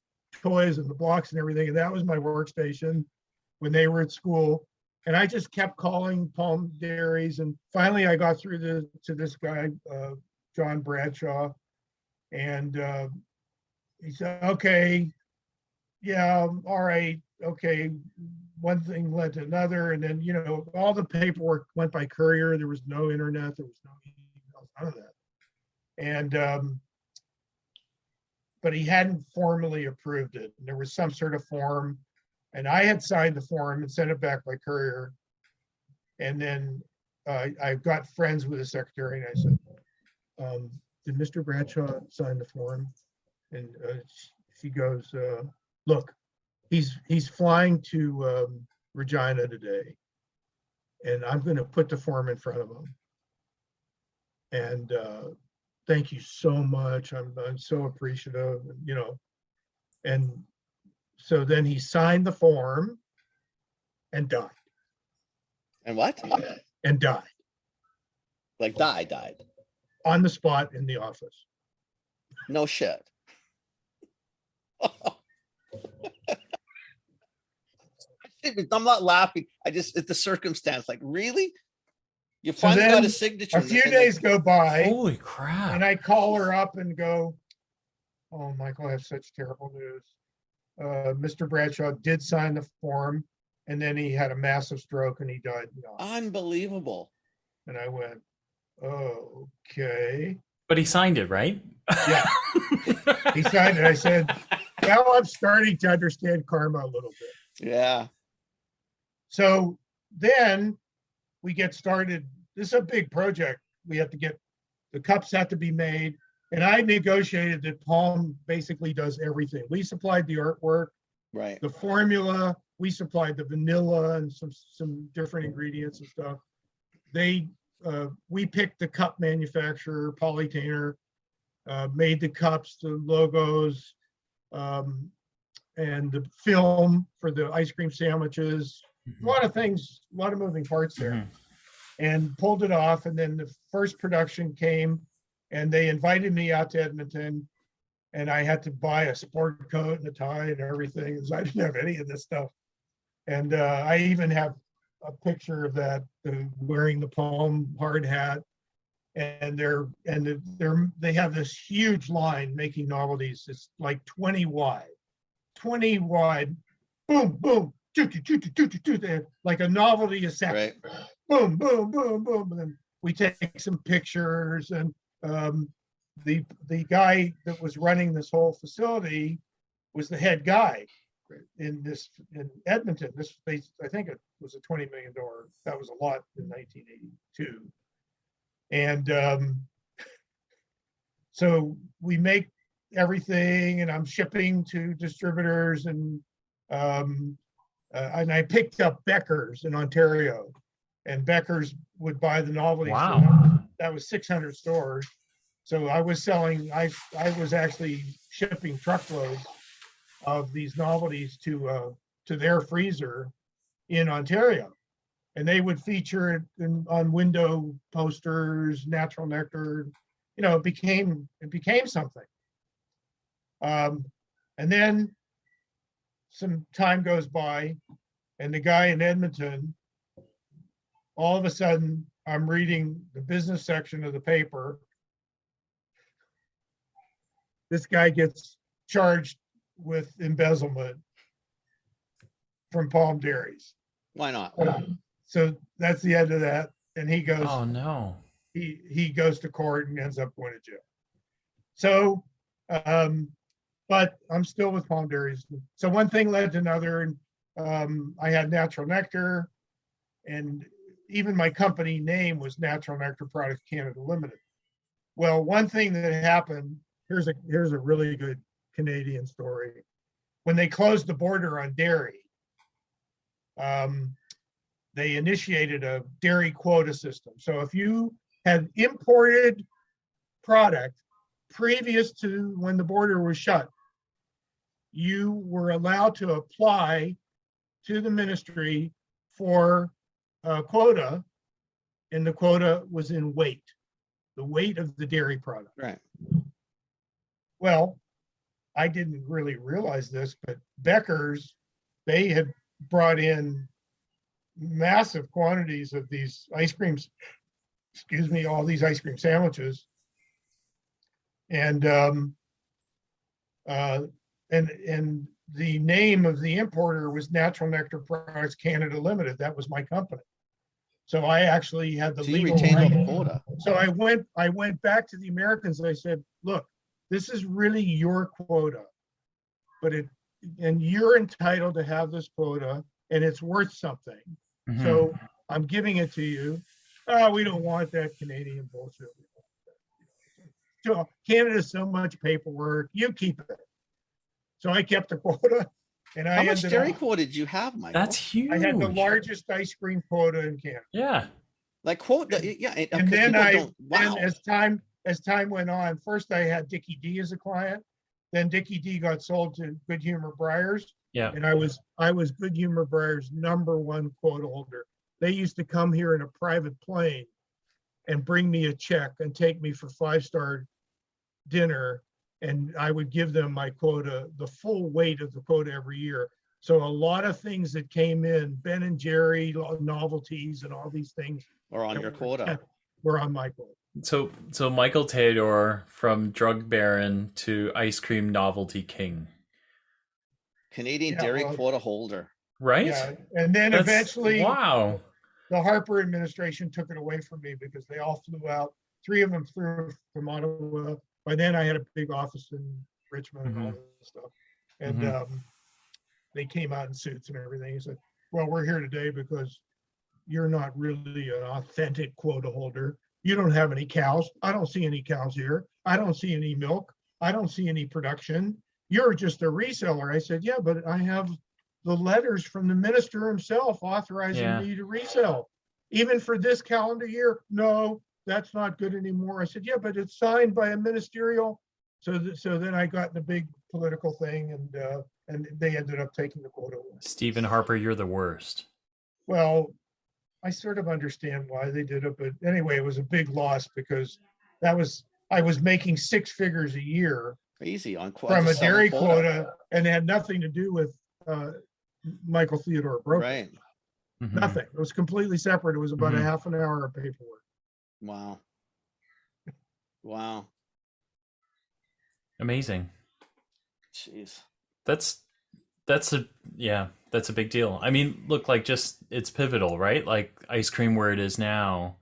toys and the blocks and everything, and that was my workstation when they were at school. And I just kept calling Palm Dairies, and finally I got through to this guy, John Bradshaw, and he said, okay, yeah, all right, okay. One thing led to another, and then, all the paperwork went by courier. There was no internet, there was no emails, none of that. And but he hadn't formally approved it. And there was some sort of form, and I had signed the form and sent it back by courier. And then I got friends with the secretary, and I said, did Mr. Bradshaw sign the form? And she goes, look, he's flying to Regina today, and I'm going to put the form in front of him. And thank you so much. I'm so appreciative, And so then he signed the form and died. And what? And died. Like died. On the spot in the office. No shit. I'm not laughing. It's the circumstance. Like, really? You finally got a signature. A few days go by. Holy crap. And I call her up and go, oh, Michael, I have such terrible news. Mr. Bradshaw did sign the form, and then he had a massive stroke and he died. Unbelievable. And I went, oh, okay. But he signed it, right? Yeah. He signed it. I said, now I'm starting to understand karma a little bit. Yeah. So then we get started. This is a big project. We have to get, the cups have to be made. And I negotiated that Palm basically does everything. We supplied the artwork, right? The formula, we supplied the vanilla and some different ingredients and stuff. We picked the cup manufacturer, Polytainer, made the cups, the logos, and the film for the ice cream sandwiches. A lot of things, a lot of moving parts there. And pulled it off. And then the first production came, and they invited me out to Edmonton, and I had to buy a sport coat and a tie and everything, because I didn't have any of this stuff. And I even have a picture of that, wearing the Palm hard hat. And they have this huge line making novelties. It's like 20 wide, boom, boom, like a novelty a second. Right. Boom, boom, boom, boom. And then we take some pictures, and the guy that was running this whole facility was the head guy in Edmonton. I think it was a $20 million. That was a lot in 1982. And so we make everything, and I'm shipping to distributors, and I picked up Becker's in Ontario, and Becker's would buy the novelties. Wow. That was 600 stores. So I was selling, I was actually shipping truckloads of these novelties to their freezer in Ontario. And they would feature it on window posters, natural nectar. It became something. And then some time goes by, and the guy in Edmonton, all of a sudden, I'm reading the business section of the paper. This guy gets charged with embezzlement from Palm Dairies. Why not? So that's the end of that. And he goes, oh no. He goes to court and ends up going to jail. So, but I'm still with Palm Dairies. So one thing led to another, and I had Natural Nectar, and even my company name was Natural Nectar Products Canada Limited. Well, one thing that happened, here's a really good Canadian story. When they closed the border on dairy, they initiated a dairy quota system. So if you had imported product previous to when the border was shut, you were allowed to apply to the ministry for a quota, and the quota was in weight, the weight of the dairy product. Right. Well, I didn't really realize this, but Becker's, they had brought in massive quantities of these ice creams, all these ice cream sandwiches. And the name of the importer was Natural Nectar Products Canada Limited. That was my company. So I actually had the legal retained all the right. quota. So I went back to the Americans and I said, look, this is really your quota, and you're entitled to have this quota, and it's worth something. Mm-hmm. So I'm giving it to you. Oh, we don't want that Canadian bullshit. So Canada's so much paperwork. You keep it. So I kept the quota, and how much dairy quota did you have, Michael? That's huge. I had the largest ice cream quota in Canada. Yeah, like quota. Yeah, and then as time went on, first I had Dickie D as a client. Then Dickie D got sold to Good Humor Breyers. Yeah, and I was Good Humor Breyers' #1 quota holder. They used to come here in a private plane and bring me a check and take me for 5-star dinner, and I would give them my quota, the full weight of the quota every year. So a lot of things that came in, Ben and Jerry novelties and all these things were on your quota. Were on my quota. So Michael Theodor, from drug baron to ice cream novelty king, Canadian dairy quota holder, right? Yeah, and then eventually, wow, the Harper administration took it away from me because they all flew out. 3 of them flew from Ottawa. By then, I had a big office in Richmond and all that stuff, and they came out in suits and everything. He said, "Well, we're here today because you're not really an authentic quota holder. You don't have any cows. I don't see any cows here. I don't see any milk. I don't see any production. You're just a reseller." I said, "Yeah, but I have the letters from the minister himself authorizing me to resell. Even for this calendar year, no, that's not good anymore." I said, "Yeah, but it's signed by a ministerial." So then I got in a big political thing, and they ended up taking the quota away. Stephen Harper, you're the worst. Well, I sort of understand why they did it, but anyway, it was a big loss because I was making 6 figures a year. Crazy on from a dairy quota, and it had nothing to do with Michael Theodor broker. Right. Mm-hmm. Nothing. It was completely separate. It was about a half an hour of paperwork. Wow. Wow. Amazing. Jeez. That's a big deal. I mean, look, like, just, it's pivotal, right? Like ice cream where it is now,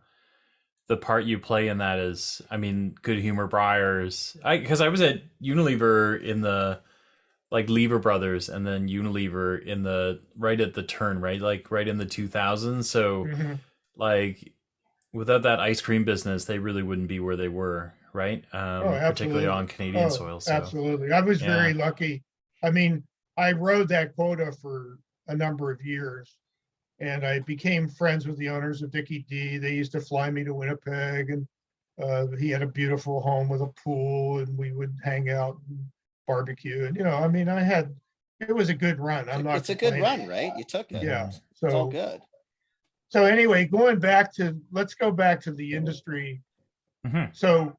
the part you play in that is, I mean, Good Humor Breyers. Because I was at Unilever in the, like, Lever Brothers, and then Unilever in the, right at the turn, right? Like right in the 2000s. So like, without that ice cream business, they really wouldn't be where they were, right? Particularly on Canadian soil. So. Absolutely. I was very lucky. I mean, I rode that quota for a number of years, and I became friends with the owners of Dickie D. They used to fly me to Winnipeg, and he had a beautiful home with a pool, and we would hang out and barbecue. And, I mean, it was a good run. It's a good run, right? You took it. Yeah. So it's all good. So anyway, let's go back to the industry. Mm-hmm. So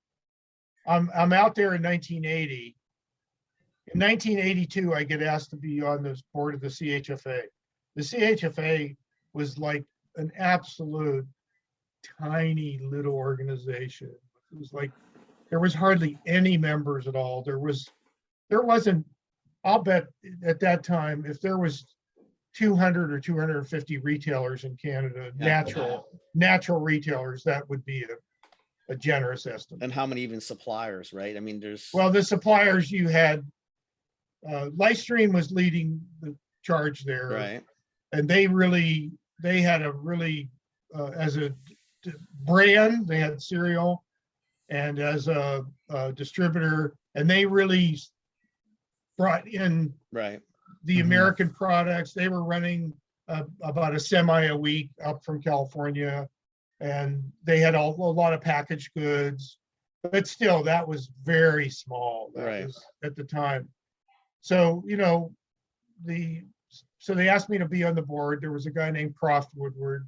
I'm out there in 1980. In 1982, I get asked to be on the board of the CHFA. The CHFA was like an absolute tiny little organization. It was like, there was hardly any members at all. There wasn't, I'll bet at that time, if there was 200 or 250 retailers in Canada, natural retailers, that would be a generous estimate. And how many even suppliers, right? I mean, well, the suppliers you had, Lightstream was leading the charge there, right? And they had a really, as a brand, they had cereal, and as a distributor, and they really brought in the American products. They were running about a semi a week up from California, and they had a lot of packaged goods, but still, that was very small. That was at the time. So, so they asked me to be on the board. There was a guy named Croft Woodward,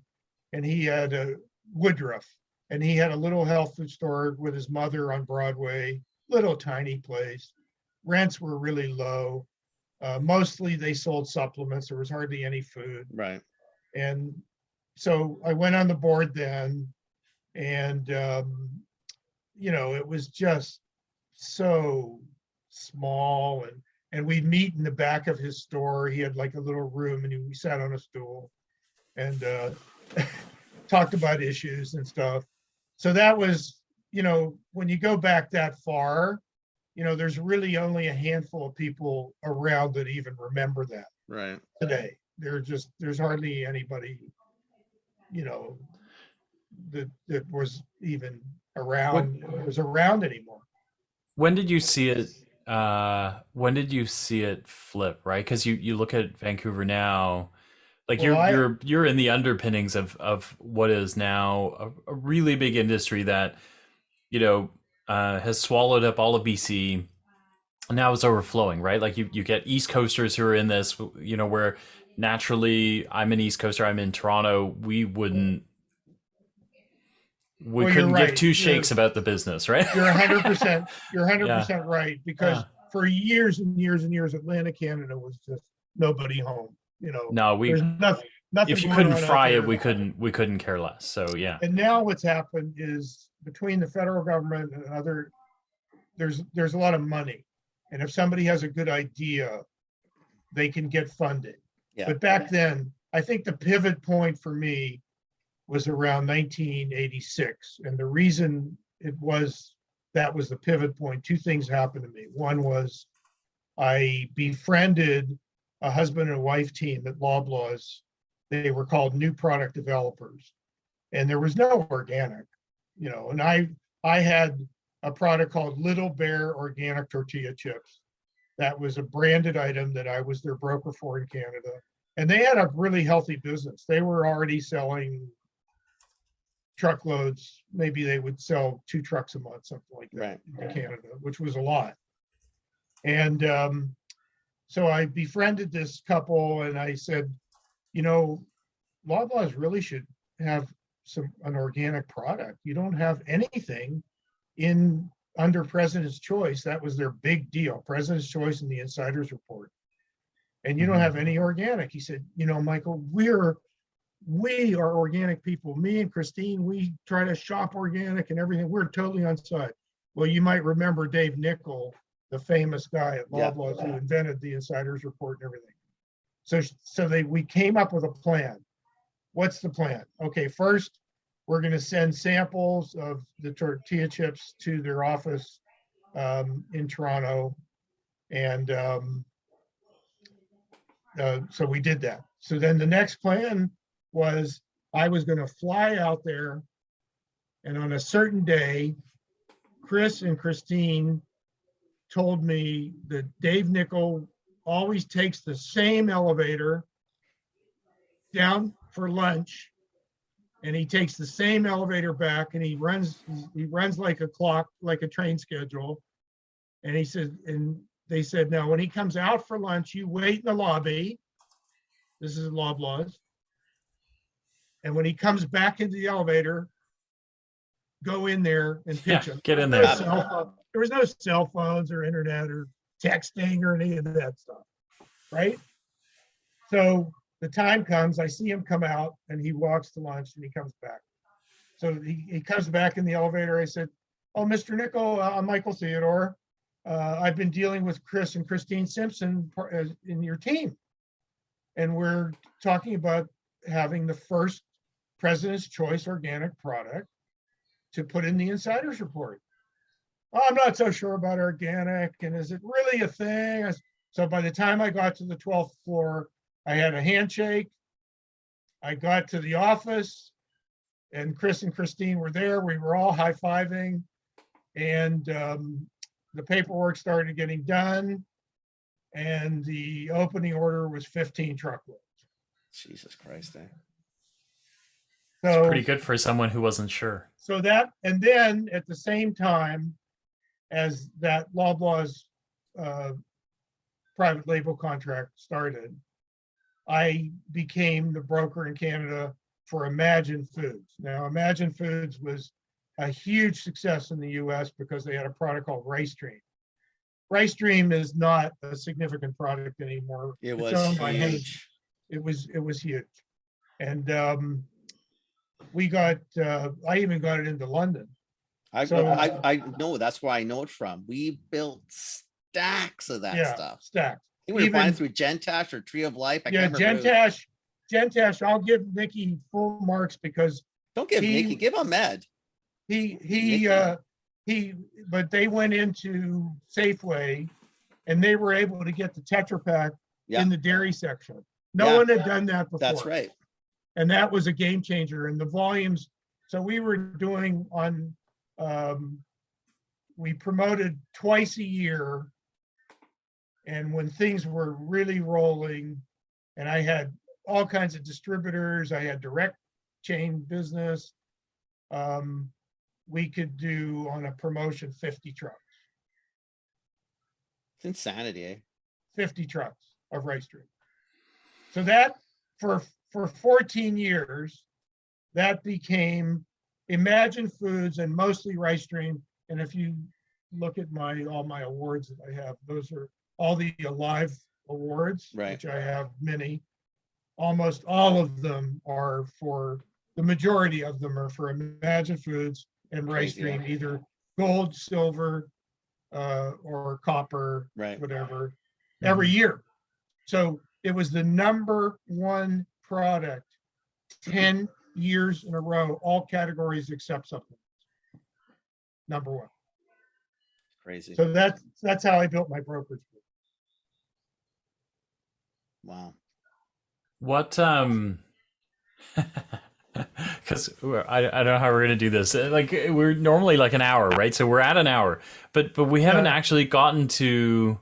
and he had a Woodruff, and he had a little health food store with his mother on Broadway, little tiny place. Rents were really low. Mostly they sold supplements. There was hardly any food. Right. And so I went on the board then, and it was just so small, and we'd meet in the back of his store. He had like a little room, and we sat on a stool and talked about issues and stuff. So that was, when you go back that far, there's really only a handful of people around that even remember that Right. today. There's hardly anybody, that was even around, was around anymore. When did you see it? When did you see it flip? Right, because you look at Vancouver now, like you're in the underpinnings of what is now a really big industry that has swallowed up all of BC. Now it's overflowing, right? Like you get East Coasters who are in this, where naturally I'm an East Coaster, I'm in Toronto, we couldn't give two shakes about the business, right? You're 100%. You're 100% right, because for years and years and years, Atlantic Canada was just nobody home. No, there's nothing. If you couldn't fry it, we couldn't care less. So yeah. And now what's happened is, between the federal government and other, there's a lot of money, and if somebody has a good idea, they can get funding. Yeah. But back then, I think the pivot point for me was around 1986. And the reason that was the pivot point, two things happened to me. One was I befriended a husband and wife team at Loblaws. They were called New Product Developers. And there was no organic, and I had a product called Little Bear Organic Tortilla Chips. That was a branded item that I was their broker for in Canada. And they had a really healthy business. They were already selling truckloads. Maybe they would sell 2 trucks a month, something like that, in Canada, which was a lot. And so I befriended this couple, and I said, Loblaws really should have an organic product. You don't have anything under President's Choice. That was their big deal, President's Choice and the Insider's Report. And you don't have any organic. He said, Michael, we are organic people. Me and Christine, we try to shop organic and everything. We're totally on side. Well, you might remember Dave Nickel, the famous guy at Loblaws who invented the Insider's Report and everything. So we came up with a plan. What's the plan? Okay, first, we're going to send samples of the tortilla chips to their office in Toronto. And so we did that. So then the next plan was I was going to fly out there, and on a certain day, Chris and Christine told me that Dave Nickel always takes the same elevator down for lunch, and he takes the same elevator back, and he runs like a clock, like a train schedule. And they said, now when he comes out for lunch, you wait in the lobby. This is Loblaws. And when he comes back into the elevator, go in there and pitch him. Get in there. There was no cell phones or internet or texting or any of that stuff, right? So the time comes, I see him come out, and he walks to lunch, and he comes back. So he comes back in the elevator. I said, oh, Mr. Nickel, I'm Michael Theodor. I've been dealing with Chris and Christine Simpson in your team. And we're talking about having the first President's Choice organic product to put in the Insider's Report. Oh, I'm not so sure about organic, and is it really a thing? So by the time I got to the 12th floor, I had a handshake. I got to the office, and Chris and Christine were there. We were all high-fiving, and the paperwork started getting done, and the opening order was 15 truckloads. Jesus Christ, eh? So it's pretty good for someone who wasn't sure. So that, and then at the same time as that Loblaws private label contract started, I became the broker in Canada for Imagine Foods. Now, Imagine Foods was a huge success in the US because they had a product called Rice Dream. Rice Dream is not a significant product anymore. It It's was owned by Hanes. huge. It was huge. And we got, I even got it into London. I know, that's where I know it from. We built stacks of that stuff. Stacks. I think we were buying through Gentash or Tree of Life. I can't remember. Gentash, I'll give Nicky full marks because don't give Nicky, give Ahmed. But they went into Safeway and they were able to get the Tetra Pak in the dairy section. No one had done that before. That's right. And that was a game changer. And the volumes, so we were doing on, we promoted twice a year. And when things were really rolling, and I had all kinds of distributors, I had direct chain business, we could do on a promotion 50 trucks. It's insanity, eh? 50 trucks of Rice Dream. So that for 14 years, that became Imagine Foods and mostly Rice Dream. And if you look at all my awards that I have, those are all the Alive awards, which I have many. Almost all of them are for, the majority of them are for Imagine Foods and Rice Dream, either gold, silver, or copper, whatever, every year. So it was the #1 product 10 years in a row, all categories except supplements. #1. Crazy. So that's how I built my brokerage. Wow. What because I don't know how we're gonna do this. Like we're normally like an hour, right? So we're at an hour, but we haven't actually gotten to.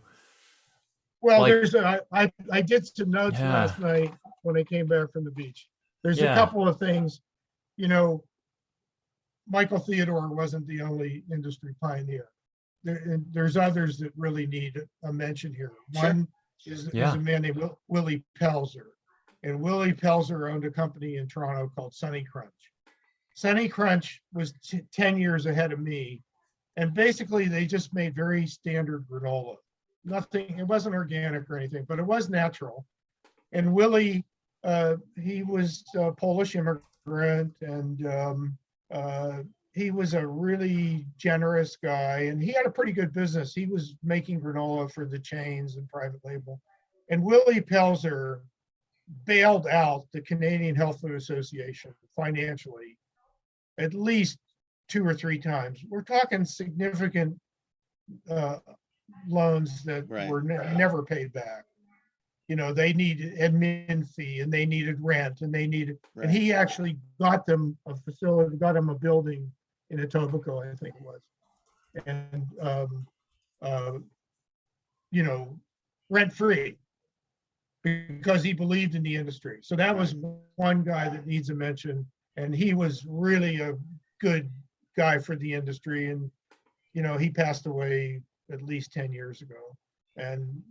Well, like, I did some notes last night when I came back from the beach. There's a couple of things, Michael Theodor wasn't the only industry pioneer. There's others that really need a mention here. One is a man named Willie Pelzer. And Willie Pelzer owned a company in Toronto called Sunny Crunch. Sunny Crunch was 10 years ahead of me. And basically they just made very standard granola. Nothing, it wasn't organic or anything, but it was natural. And Willie, he was a Polish immigrant and he was a really generous guy and he had a pretty good business. He was making granola for the chains and private label. And Willie Pelzer bailed out the Canadian Health Food Association financially at least 2 or 3 times. We're talking significant loans that were never paid back. They needed admin fee and they needed rent and they needed, and he actually got them a facility, got them a building in Etobicoke, I think it was. And, rent-free because he believed in the industry. So that was one guy that needs a mention. And he was really a good guy for the industry. And, he passed away at least 10 years ago. And,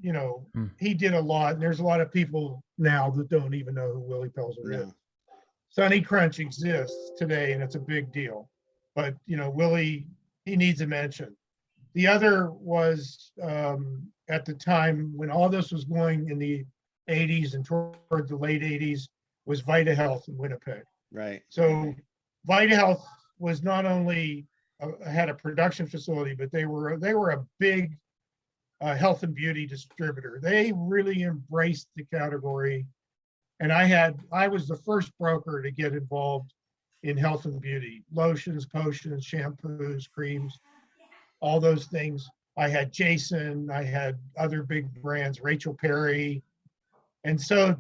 he did a lot. And there's a lot of people now that don't even know who Willie Pelzer is. Sunny Crunch exists today and it's a big deal. But, Willie, he needs a mention. The other was at the time when all this was going in the 80s and toward the late 80s was Vita Health in Winnipeg. Right. So Vita Health was not only had a production facility, but they were a big health and beauty distributor. They really embraced the category. And I was the first broker to get involved in health and beauty, lotions, potions, shampoos, creams, all those things. I had Jason, I had other big brands, Rachel Perry. And so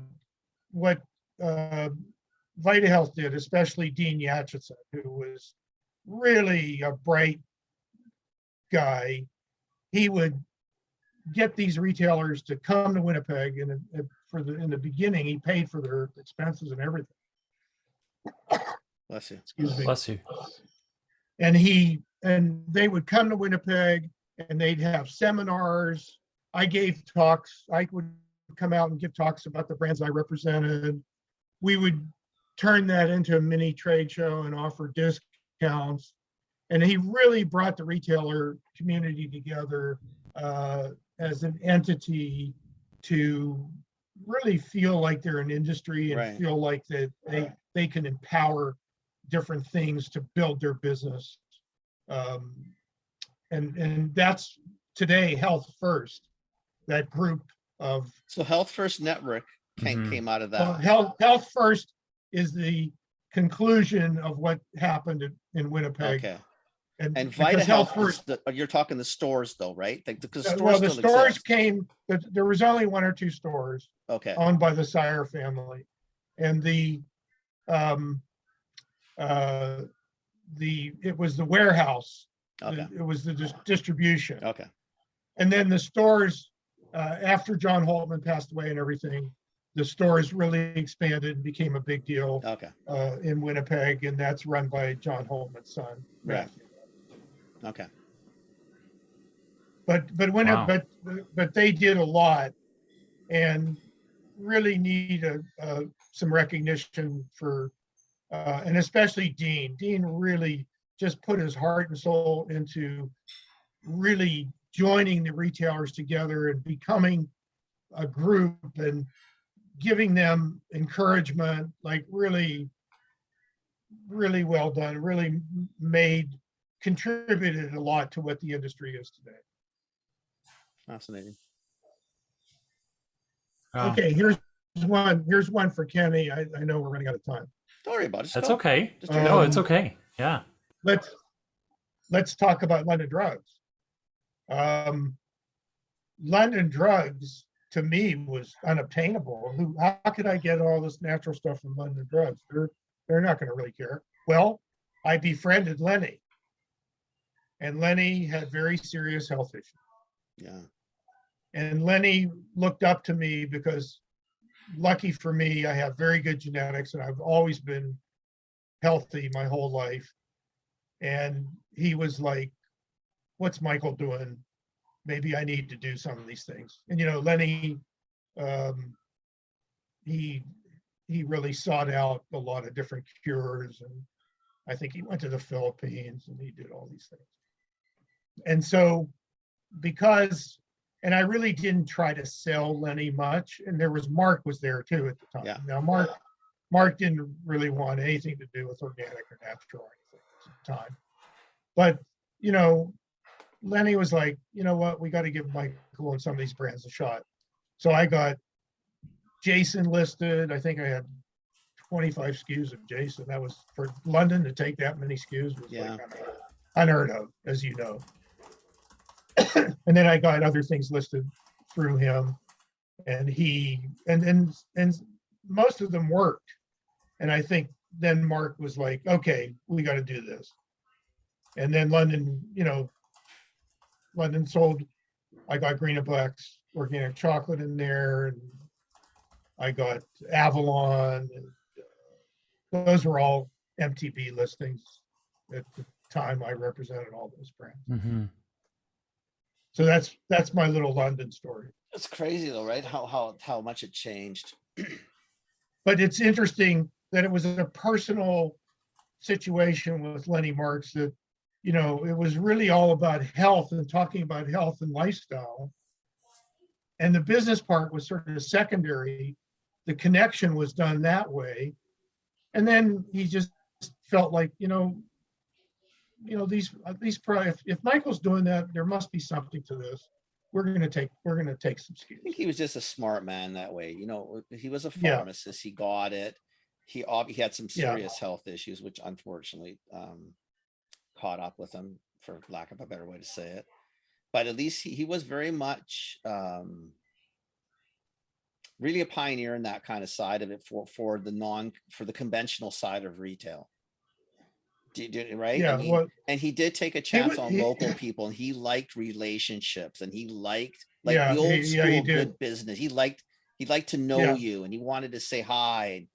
what Vita Health did, especially Dean Yatchison, who was really a bright guy, he would get these retailers to come to Winnipeg, and in the beginning, he paid for their expenses and everything. Bless you. Excuse me. Bless you. And they would come to Winnipeg, and they'd have seminars I gave talks. I would come out and give talks about the brands I represented. We would turn that into a mini trade show and offer discounts. And he really brought the retailer community together as an entity to really feel like they're an industry and Right. feel like that they can empower different things to build their business. And that's today Health First, that group of So Health First Network came out of that. Health First is the conclusion of what happened in Winnipeg. Okay. And And because Vita Health First, you're talking the stores though, right? Like the stores well, the still stores exist. came, there was only 1 or 2 stores Okay. owned by the Sire family. And it was the warehouse. Okay. It was the distribution. Okay. And then the stores, after John Holtman passed away and everything, the stores really expanded and became a big deal Okay. in Winnipeg, and that's run by John Holtman's son, Right. Matthew. Okay. But they did a lot, and really need some recognition for, and especially Dean. Dean really just put his heart and soul into really joining the retailers together and becoming a group and giving them encouragement, like really, really well done, really contributed a lot to what the industry is today. Fascinating. Wow. Okay, here's one for Kenny. I know we're running out of time. Don't worry about it. That's okay. Just No, it's okay. Yeah. Let's talk about London Drugs. London Drugs to me was unobtainable. How could I get all this natural stuff from London Drugs? They're not going to really care. Well, I befriended Lenny, and Lenny had very serious health issues. Yeah. And Lenny looked up to me because, lucky for me, I have very good genetics and I've always been healthy my whole life. And he was like, what's Michael doing? Maybe I need to do some of these things. And, Lenny, he really sought out a lot of different cures. And I think he went to the Philippines and he did all these things. And so and I really didn't try to sell Lenny much. And Mark was there too at the time. Yeah. Now, Mark didn't really want anything to do with organic or natural or anything at the time. But, Lenny was like, you know what, we got to give Michael and some of these brands a shot. So I got Jason listed. I think I had 25 SKUs of Jason. That was for London to take that many SKUs was like unheard of, as you know. And then I got other things listed through him, and and most of them worked. And I think then Mark was like, okay, we got to do this. And then London sold, I got Green and Black's organic chocolate in there, and I got Avalon, and those were all MTB listings at the time. I represented all those brands. Mm-hmm. So that's my little London story. It's crazy though, right? How much it changed. But it's interesting that it was a personal situation with Lenny Marks that, it was really all about health and talking about health and lifestyle. And the business part was sort of secondary. The connection was done that way. And then he just felt like, these probably, if Michael's doing that, there must be something to this. We're gonna take some SKUs. I think he was just a smart man that way. He was a pharmacist. He got it. He had some serious health issues, which unfortunately caught up with him, for lack of a better way to say it. But at least he was very much really a pioneer in that kind of side of it for the conventional side of retail. Right? Yeah, and he did take a chance on local people, and he liked relationships, and he liked the old school good business. He liked to know you, and he wanted to say hi.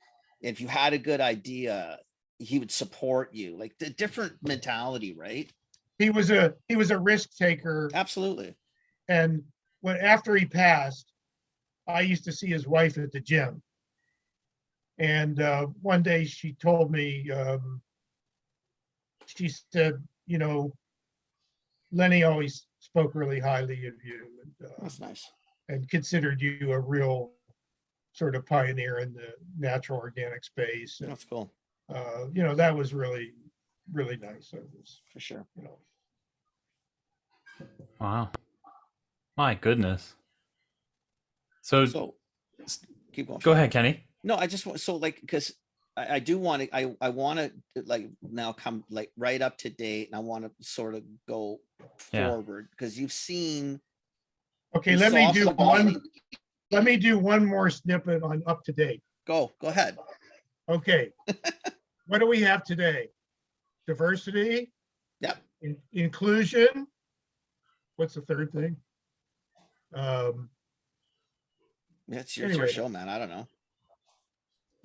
And if you had a good idea, he would support you. Like the different mentality, right? He was a risk taker. Absolutely. And when after he passed, I used to see his wife at the gym. And one day she told me, she said, Lenny always spoke really highly of you, and That's nice. and considered you a real sort of pioneer in the natural organic space. And That's cool. that was really, really nice. It was, For sure. Wow. My goodness. So Keep going. go ahead, Kenny. No, I just want, so like, because I do want to, I want to like now come like right up to date, and I want to sort of go forward, because you've seen. Okay, let me do one more snippet on up to date. Go ahead. Okay. What do we have today? Diversity. Yep. Inclusion. What's the third thing? It's your show, man. I don't know.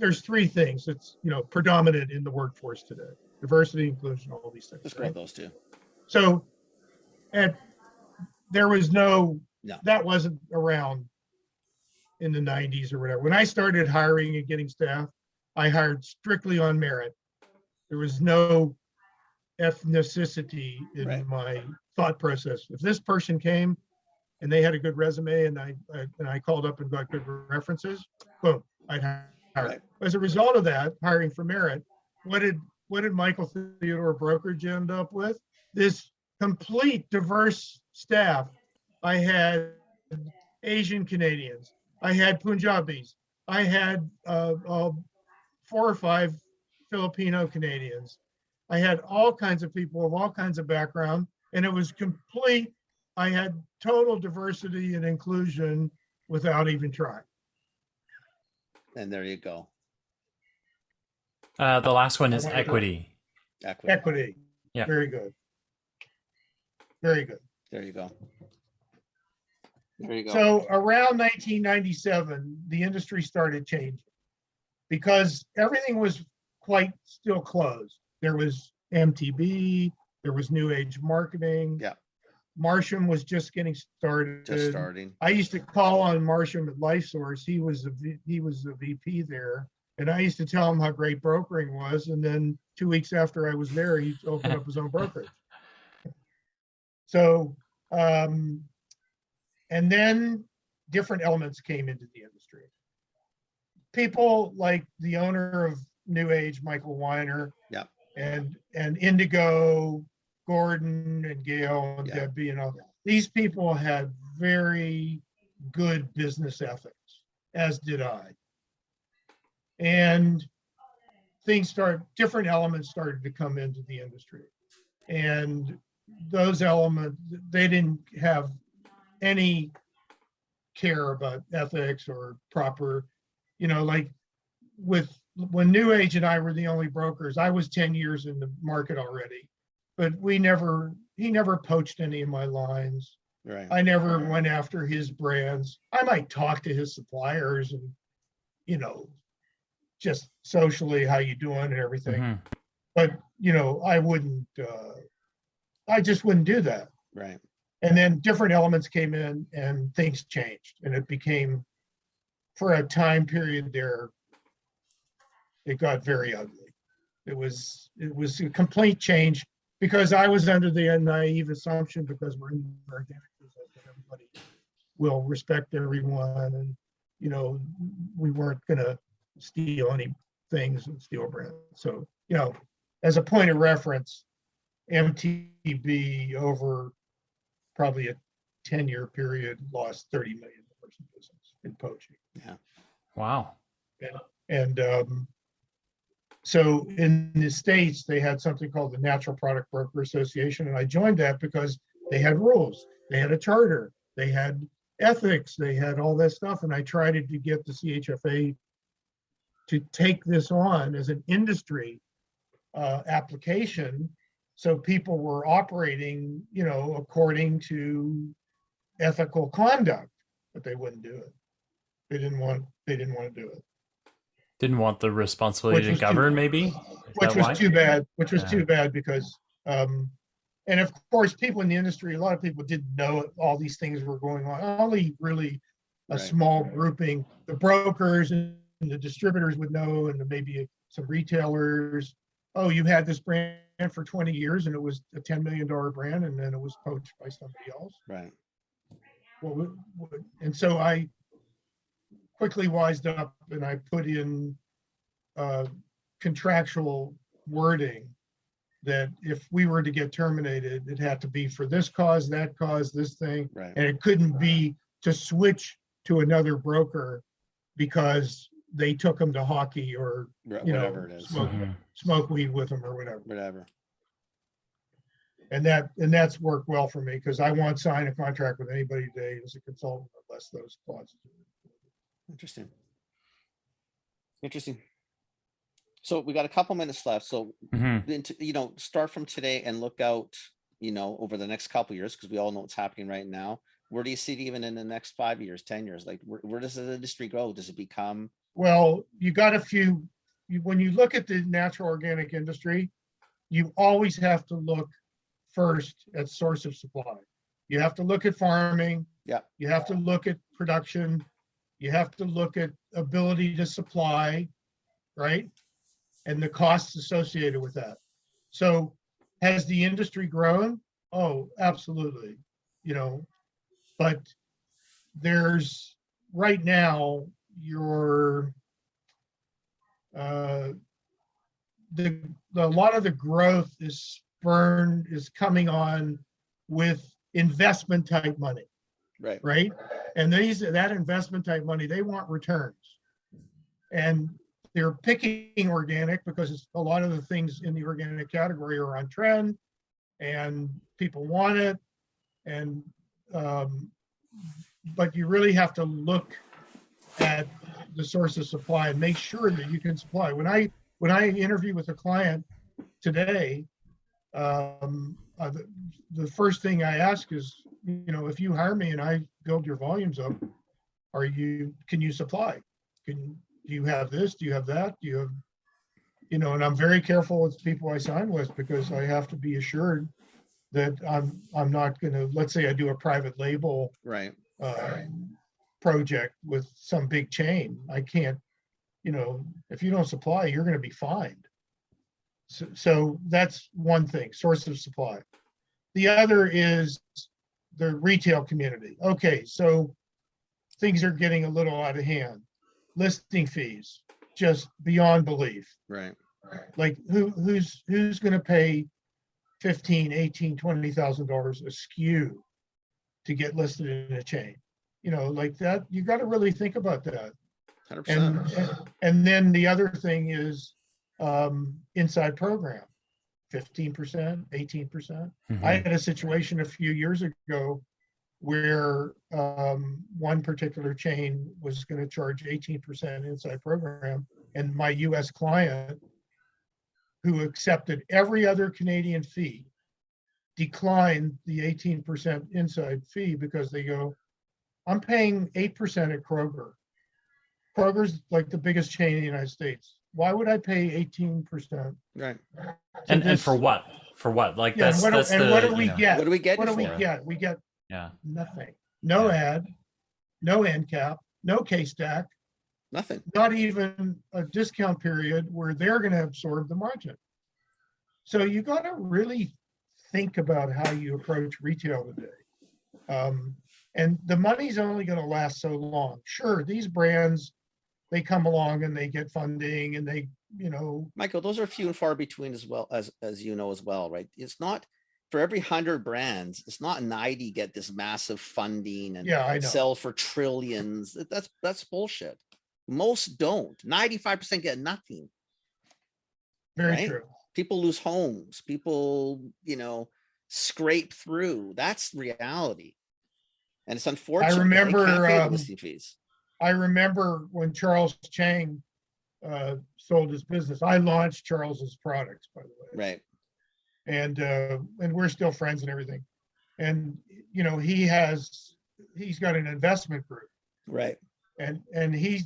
There's three things that's predominant in the workforce today: diversity, inclusion, all these things. Let's grab those two. So, there was that wasn't around in the 90s or whatever. When I started hiring and getting staff, I hired strictly on merit. There was no ethnicity in my thought process. If this person came and they had a good resume, and I called up and got good references, boom, I'd hire. Right. As a result of that, hiring for merit, what did Michael Theodor brokerage end up with? This complete diverse staff. I had Asian Canadians, I had Punjabis, I had 4 or 5 Filipino Canadians. I had all kinds of people of all kinds of background, and it was complete. I had total diversity and inclusion without even trying. And there you go. The last one is equity. Equity. Yeah. Very good. Very good. There you go. There you go. So around 1997, the industry started changing because everything was quite still closed. There was MTB, there was New Age marketing. Yeah. Marsham was just getting started. Just starting. I used to call on Marsham at LifeSource. He was the VP there, and I used to tell him how great brokering was. And then 2 weeks after I was there, he opened up his own brokerage. So, and then different elements came into the industry. People like the owner of New Age, Michael Weiner, yeah, and Indigo, Gordon and Gail and Debbie and all. These people had very good business ethics, as did I. And different elements started to come into the industry. And those elements, they didn't have any care about ethics or proper, like when New Age and I were the only brokers, I was 10 years in the market already. But he never poached any of my lines. Right. I never went after his brands. I might talk to his suppliers and, just socially, how you doing and everything. Mm-hmm. But, I wouldn't, I just wouldn't do that. Right. And then different elements came in and things changed. And it became, for a time period there, it got very ugly. It was a complete change. Because I was under the naive assumption, because we're in the organic business, that everybody will respect everyone, and we weren't going to steal any things and steal brands. So as a point of reference, MTB over probably a 10-year period lost $30 million in business in poaching. Yeah. Wow. Yeah. And so in the States, they had something called the Natural Product Broker Association, and I joined that because they had rules, they had a charter, they had ethics, they had all that stuff, and I tried to get the CHFA to take this on as an industry application, so people were operating, according to ethical conduct, but they wouldn't do it. They didn't want to do it. Didn't want the responsibility to govern, maybe? Which was too bad. Which was too bad because And of course, people in the industry, a lot of people didn't know all these things were going on. Only really a small grouping, the brokers and the distributors would know, and maybe some retailers. Oh, you had this brand for 20 years and it was a $10 million brand, and then it was poached by somebody else. Right. Well, and so I quickly wised up and I put in contractual wording that if we were to get terminated, it had to be for this cause, that cause, this thing, Right. and it couldn't be to switch to another broker because they took them to hockey or Whatever it is. smoke weed with them or whatever. Whatever. And that's worked well for me because I won't sign a contract with anybody today as a consultant unless those clauses. Interesting. Interesting. So we got a couple minutes left. So, start from today and look out, over the next couple of years, because we all know what's happening right now. Where do you see it even in the next 5 years, 10 years? Like, where does the industry go? Does it become? Well, you got when you look at the natural organic industry, you always have to look first at source of supply. You have to look at farming. Yeah. You have to look at production. You have to look at ability to supply, right? And the costs associated with that. So has the industry grown? Oh, absolutely. But there's right now a lot of the growth is coming on with investment type money. Right. And that investment type money, they want returns. And they're picking organic because a lot of the things in the organic category are on trend and people want it. And but you really have to look at the source of supply and make sure that you can supply. When I interview with a client today, the first thing I ask is, if you hire me and I build your volumes up, can you supply? Do you have this? Do you have that? Do you have, and I'm very careful with people I sign with because I have to be assured that I'm not going to, let's say I do a private label project with some big chain. I can't, if you don't supply, you're going to be fined. So that's one thing, source of supply. The other is the retail community. Okay, so things are getting a little out of hand. Listing fees, just beyond belief. Right. Like who's going to pay $15,000, $18,000, $20,000 a SKU to get listed in a chain? Like that, you got to really think about that. 100%. And then the other thing is inside program, 15%, 18%. I had a situation a few years ago where one particular chain was going to charge 18% inside program, and my US client, who accepted every other Canadian fee, declined the 18% inside fee because they go, I'm paying 8% at Kroger. Kroger's like the biggest chain in the United States. Why would I pay 18%? Right. And for what? For what? Like what do we get? What do we get? What do we get? We get Yeah. nothing. No ad, no end cap, no K-stack, Nothing. not even a discount period where they're going to absorb the margin. So you got to really think about how you approach retail today. And the money's only going to last so long. Sure, these brands, they come along and they get funding and they, Michael, those are few and far between as well, as well, right? It's not for every 100 brands, it's not 90 get this massive funding and sell for trillions. That's bullshit. Most don't. 95% get nothing. Very true. People lose homes. People, scrape through. That's reality. And it's unfortunate. I remember they can't pay the listing fees. I remember when Charles Chang sold his business. I launched Charles's products, by the way. Right. And we're still friends and everything. And he's got an investment group. Right. And he's,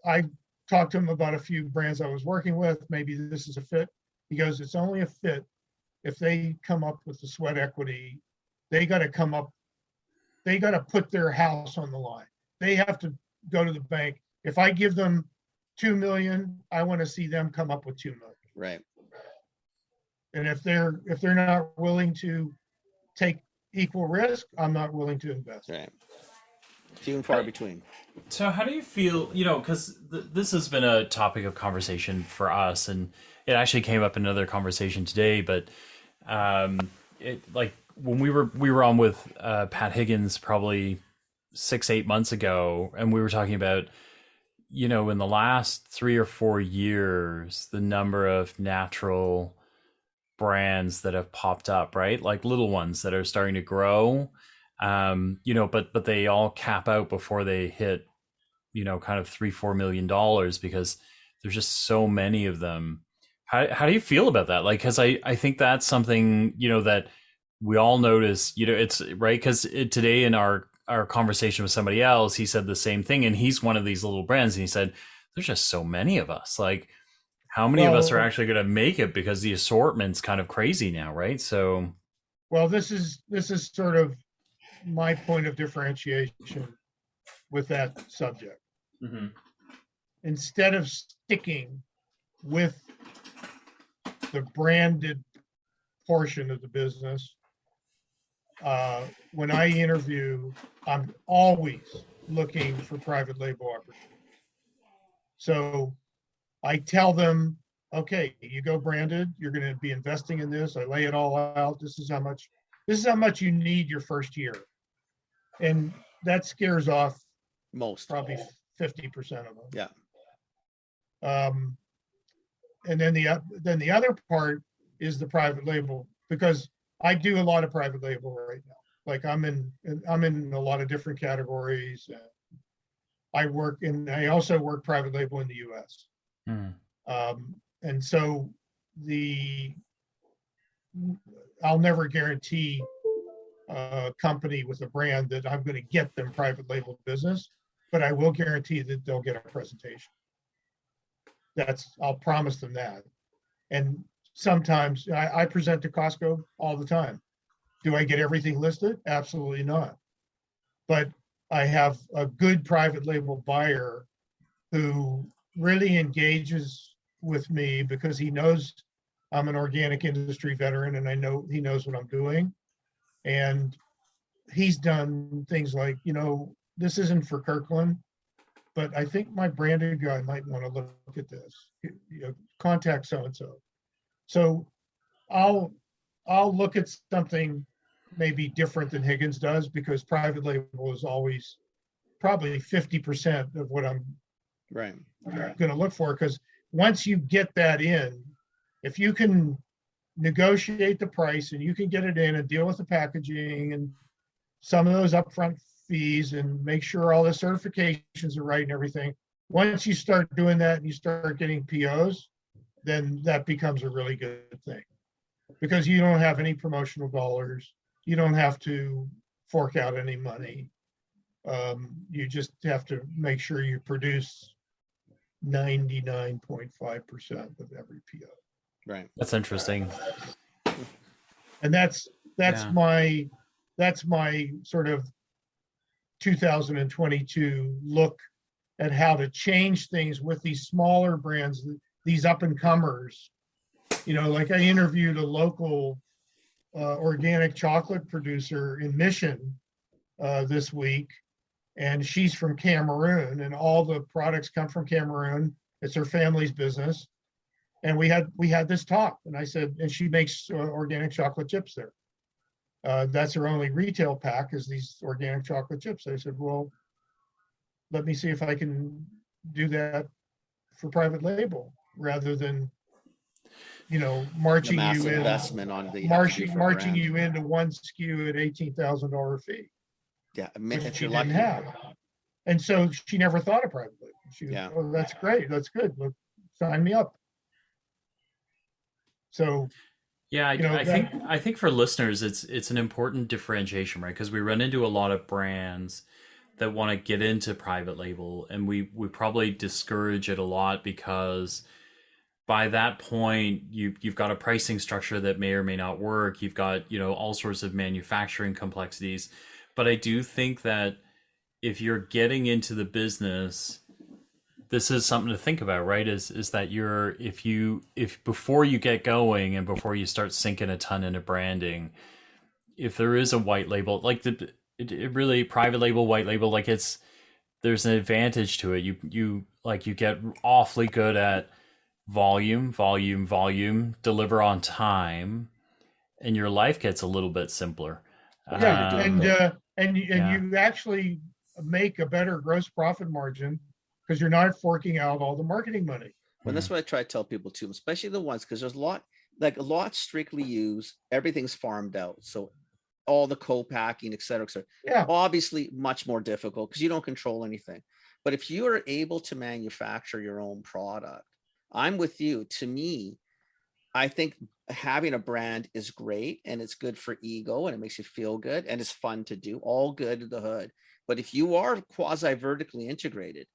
I talked to him about a few brands I was working with. Maybe this is a fit. He goes, it's only a fit if they come up with the sweat equity, they got to put their house on the line. They have to go to the bank. If I give them 2 million, I want to see them come up with 2 million. Right. And if they're not willing to take equal risk, I'm not willing to invest. Right. Few and far between. So how do you feel, because this has been a topic of conversation for us, and it actually came up in another conversation today, but when we were on with Pat Higgins probably 6-8 months ago, and we were talking about, in the last 3 or 4 years, the number of natural brands that have popped up, right? Like little ones that are starting to grow, but they all cap out before they hit, kind of $3-4 million because there's just so many of them. How do you feel about that? Like, because I think that's something, that we all notice, it's right. Because today in our conversation with somebody else, he said the same thing, and he's one of these little brands, and he said, there's just so many of us. Like, how many of us are actually going to make it, because the assortment's kind of crazy now, right? So, well, this is sort of my point of differentiation with that subject. mm-hmm. Instead of sticking with the branded portion of the business, when I interview, I'm always looking for private label opportunities. So I tell them, okay, you go branded, you're going to be investing in this. I lay it all out. This is how much you need your first year. And that scares off Most. probably 50% of them. Yeah. And then the other part is the private label, because I do a lot of private label right now. Like I'm in a lot of different categories. I also work private label in the US. And so I'll never guarantee a company with a brand that I'm going to get them private label business, but I will guarantee that they'll get a presentation. I'll promise them that. And sometimes I present to Costco all the time. Do I get everything listed? Absolutely not. But I have a good private label buyer who really engages with me because he knows I'm an organic industry veteran, and I know he knows what I'm doing. And he's done things like, this isn't for Kirkland, but I think my branded guy might want to look at this. Contact so-and-so. So I'll look at something maybe different than Higgins does, because private label is always probably 50% of what I'm right going to look for. Because once you get that in, if you can negotiate the price and you can get it in and deal with the packaging and some of those upfront fees and make sure all the certifications are right and everything, once you start doing that and you start getting POs, then that becomes a really good thing, because you don't have any promotional dollars. You don't have to fork out any money. You just have to make sure you produce 99.5% of every PO. Right. That's interesting. And that's my sort of 2022 look at how to change things with these smaller brands, these up and comers. Like I interviewed a local organic chocolate producer in Mission this week, and she's from Cameroon, and all the products come from Cameroon. It's her family's business. And we had this talk, and I said, and she makes organic chocolate chips there. That's her only retail pack, is these organic chocolate chips. I said, well, let me see if I can do that for private label, rather than, marching you in, investment on the marching you into one SKU at $18,000 fee. Yeah, which she didn't have. And so she never thought of private label. She was, oh, that's great, that's good. Look, sign me up. So yeah, I think for listeners, it's an important differentiation, right? Because we run into a lot of brands that want to get into private label, and we probably discourage it a lot because by that point, you've got a pricing structure that may or may not work. You've got, all sorts of manufacturing complexities. But I do think that if you're getting into the business, this is something to think about, right? Is that if before you get going and before you start sinking a ton into branding, if there is a white label, like it really private label, white label, like there's an advantage to it. You get awfully good at volume, deliver on time, and your life gets a little bit simpler. You actually make a better gross profit margin because you're not forking out all the marketing money. Well, that's what I try to tell people too, especially the ones, because there's a lot strictly used, everything's farmed out. So all the co-packing, et cetera, obviously much more difficult because you don't control anything. But if you are able to manufacture your own product, I'm with you. To me, I think having a brand is great and it's good for ego and it makes you feel good and it's fun to do, all good in the hood. But if you are quasi vertically integrated,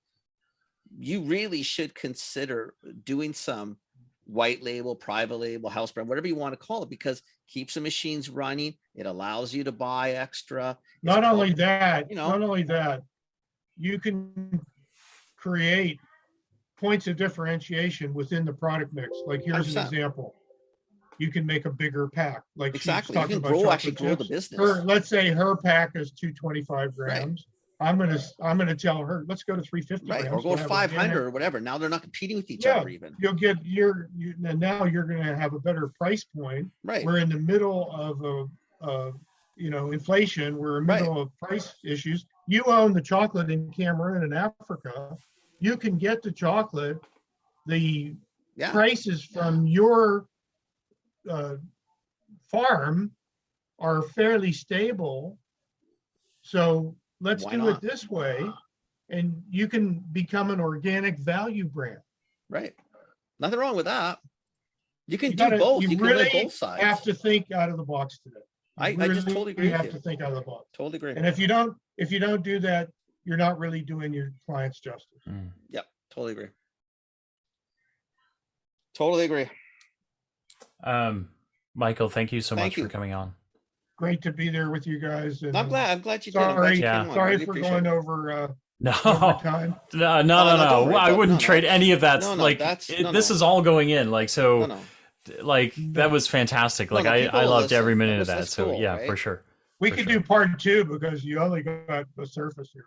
you really should consider doing some white label, private label, house brand, whatever you want to call it, because it keeps the machines running. It allows you to buy extra. Not only that, you can create points of differentiation within the product mix. Like here's 100%. An example. You can make a bigger pack. Like exactly. You can grow the business. Let's say her pack is 225 grams. Right. I'm gonna tell her, let's go to 350 right, grams. Or go to 500 or whatever. Now they're not competing with each other even. You'll get now you're gonna have a better price point. Right. We're in the middle of inflation. We're in the middle of price issues. You own the chocolate in Cameroon and Africa. You can get the chocolate. The prices from your farm are fairly stable. So let's do it this way, and you can become an organic value brand. Right. Nothing wrong with that. You can do both. You really can both sides. Have to think out of the box today. I just totally agree. You have to think out of the box. Totally agree. And if you don't do that, you're not really doing your clients justice. Yep. Totally agree. Totally agree. Michael, thank you so much for coming on. Great to be there with you guys. And I'm glad you did. Sorry for going over No, time. No. I wouldn't trade any of that. This is all going in. That was fantastic. I loved every minute of that. So cool, yeah, right? For sure. We could do part 2 because you only got the surface here.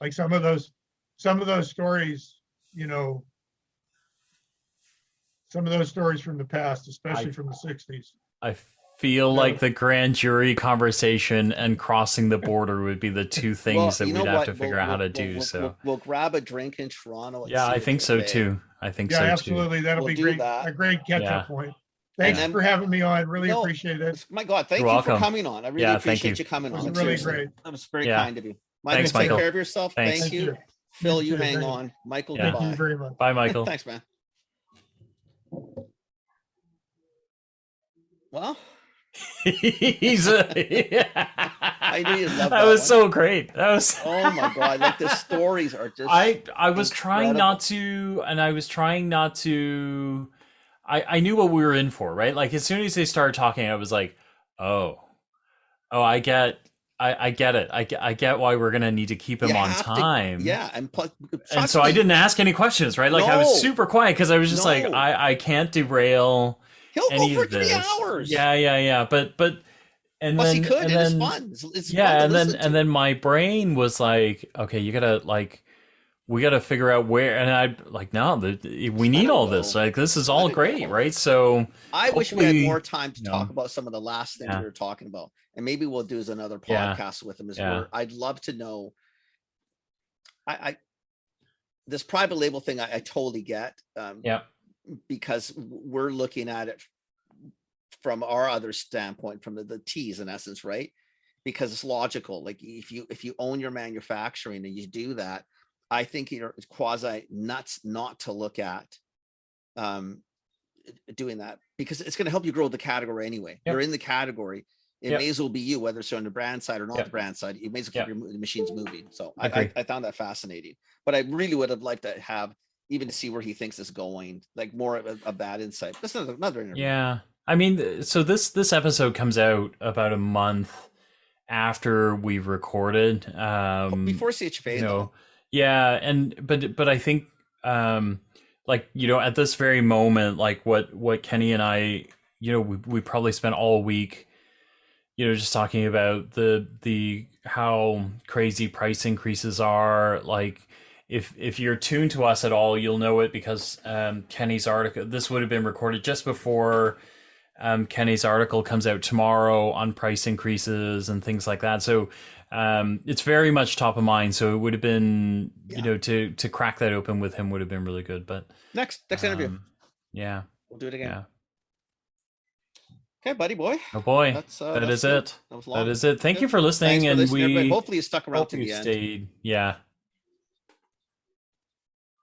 Like some of those stories, some of those stories from the past, especially from the 60s. I feel like the grand jury conversation and crossing the border would be the two things that we'd have to figure out how to do. We'll grab a drink in Toronto. Yeah, I think so too. Absolutely. That'll be great. A great catch-up point. Thanks for having me on. Really appreciate it. My God, thank you for coming on. I really appreciate you coming on. It was really great. That was very kind of you. Michael, Thanks, take Michael. care of yourself. Thank you. Phil, you hang on. Michael, goodbye. Thank you very much. Bye, Michael. Thanks, man. Well, I knew you'd love that was one. So great. That was oh my God, like the stories are just I was trying not to, and I was trying not to. I knew what we were in for, right? Like as soon as they started talking, I was like, oh, I get it. I get why we're gonna need to keep him on time. And so I didn't ask any questions, right? Like I was super quiet because I was just like, I can't derail. He'll go for 3 hours. Yeah. But and plus then he could. and it's then, fun. It's fun fun and then my brain was like, okay, we gotta figure out where. And I like, no, we need all this. Like this is all great, right? So I wish we had more time to talk about some of the last things we were talking about, and maybe we'll do another podcast with him as well. I'd love to know. I this private label thing, I totally get. Because we're looking at it from our other standpoint, from the teas in essence, right? Because it's logical. Like if you own your manufacturing and you do that, I think you're quasi nuts not to look at doing that, because it's going to help you grow the category anyway. You're in the category. It may as well be you, whether it's on the brand side or not the brand side. You may as well keep your machines moving. So I found that fascinating. But I really would have liked to have even to see where he thinks it's going, like more of a bad insight. That's another interview. Yeah. I mean, so this episode comes out about a month after we've recorded. Before CHFA, though. Yeah, but I think like, at this very moment, like what Kenny and I, we probably spent all week, just talking about the how crazy price increases are. Like, if you're tuned to us at all, you'll know it because Kenny's article, this would have been recorded just before Kenny's article comes out tomorrow on price increases and things like that. So it's very much top of mind. So it would have been, to crack that open with him would have been really good. But next interview. Yeah. We'll do it again. Yeah. Okay, buddy boy. Oh boy. That is it. That was long. That is it. Thank you for listening. Thanks for and listening, everybody. Hopefully you stuck around to the end. Stayed. Yeah.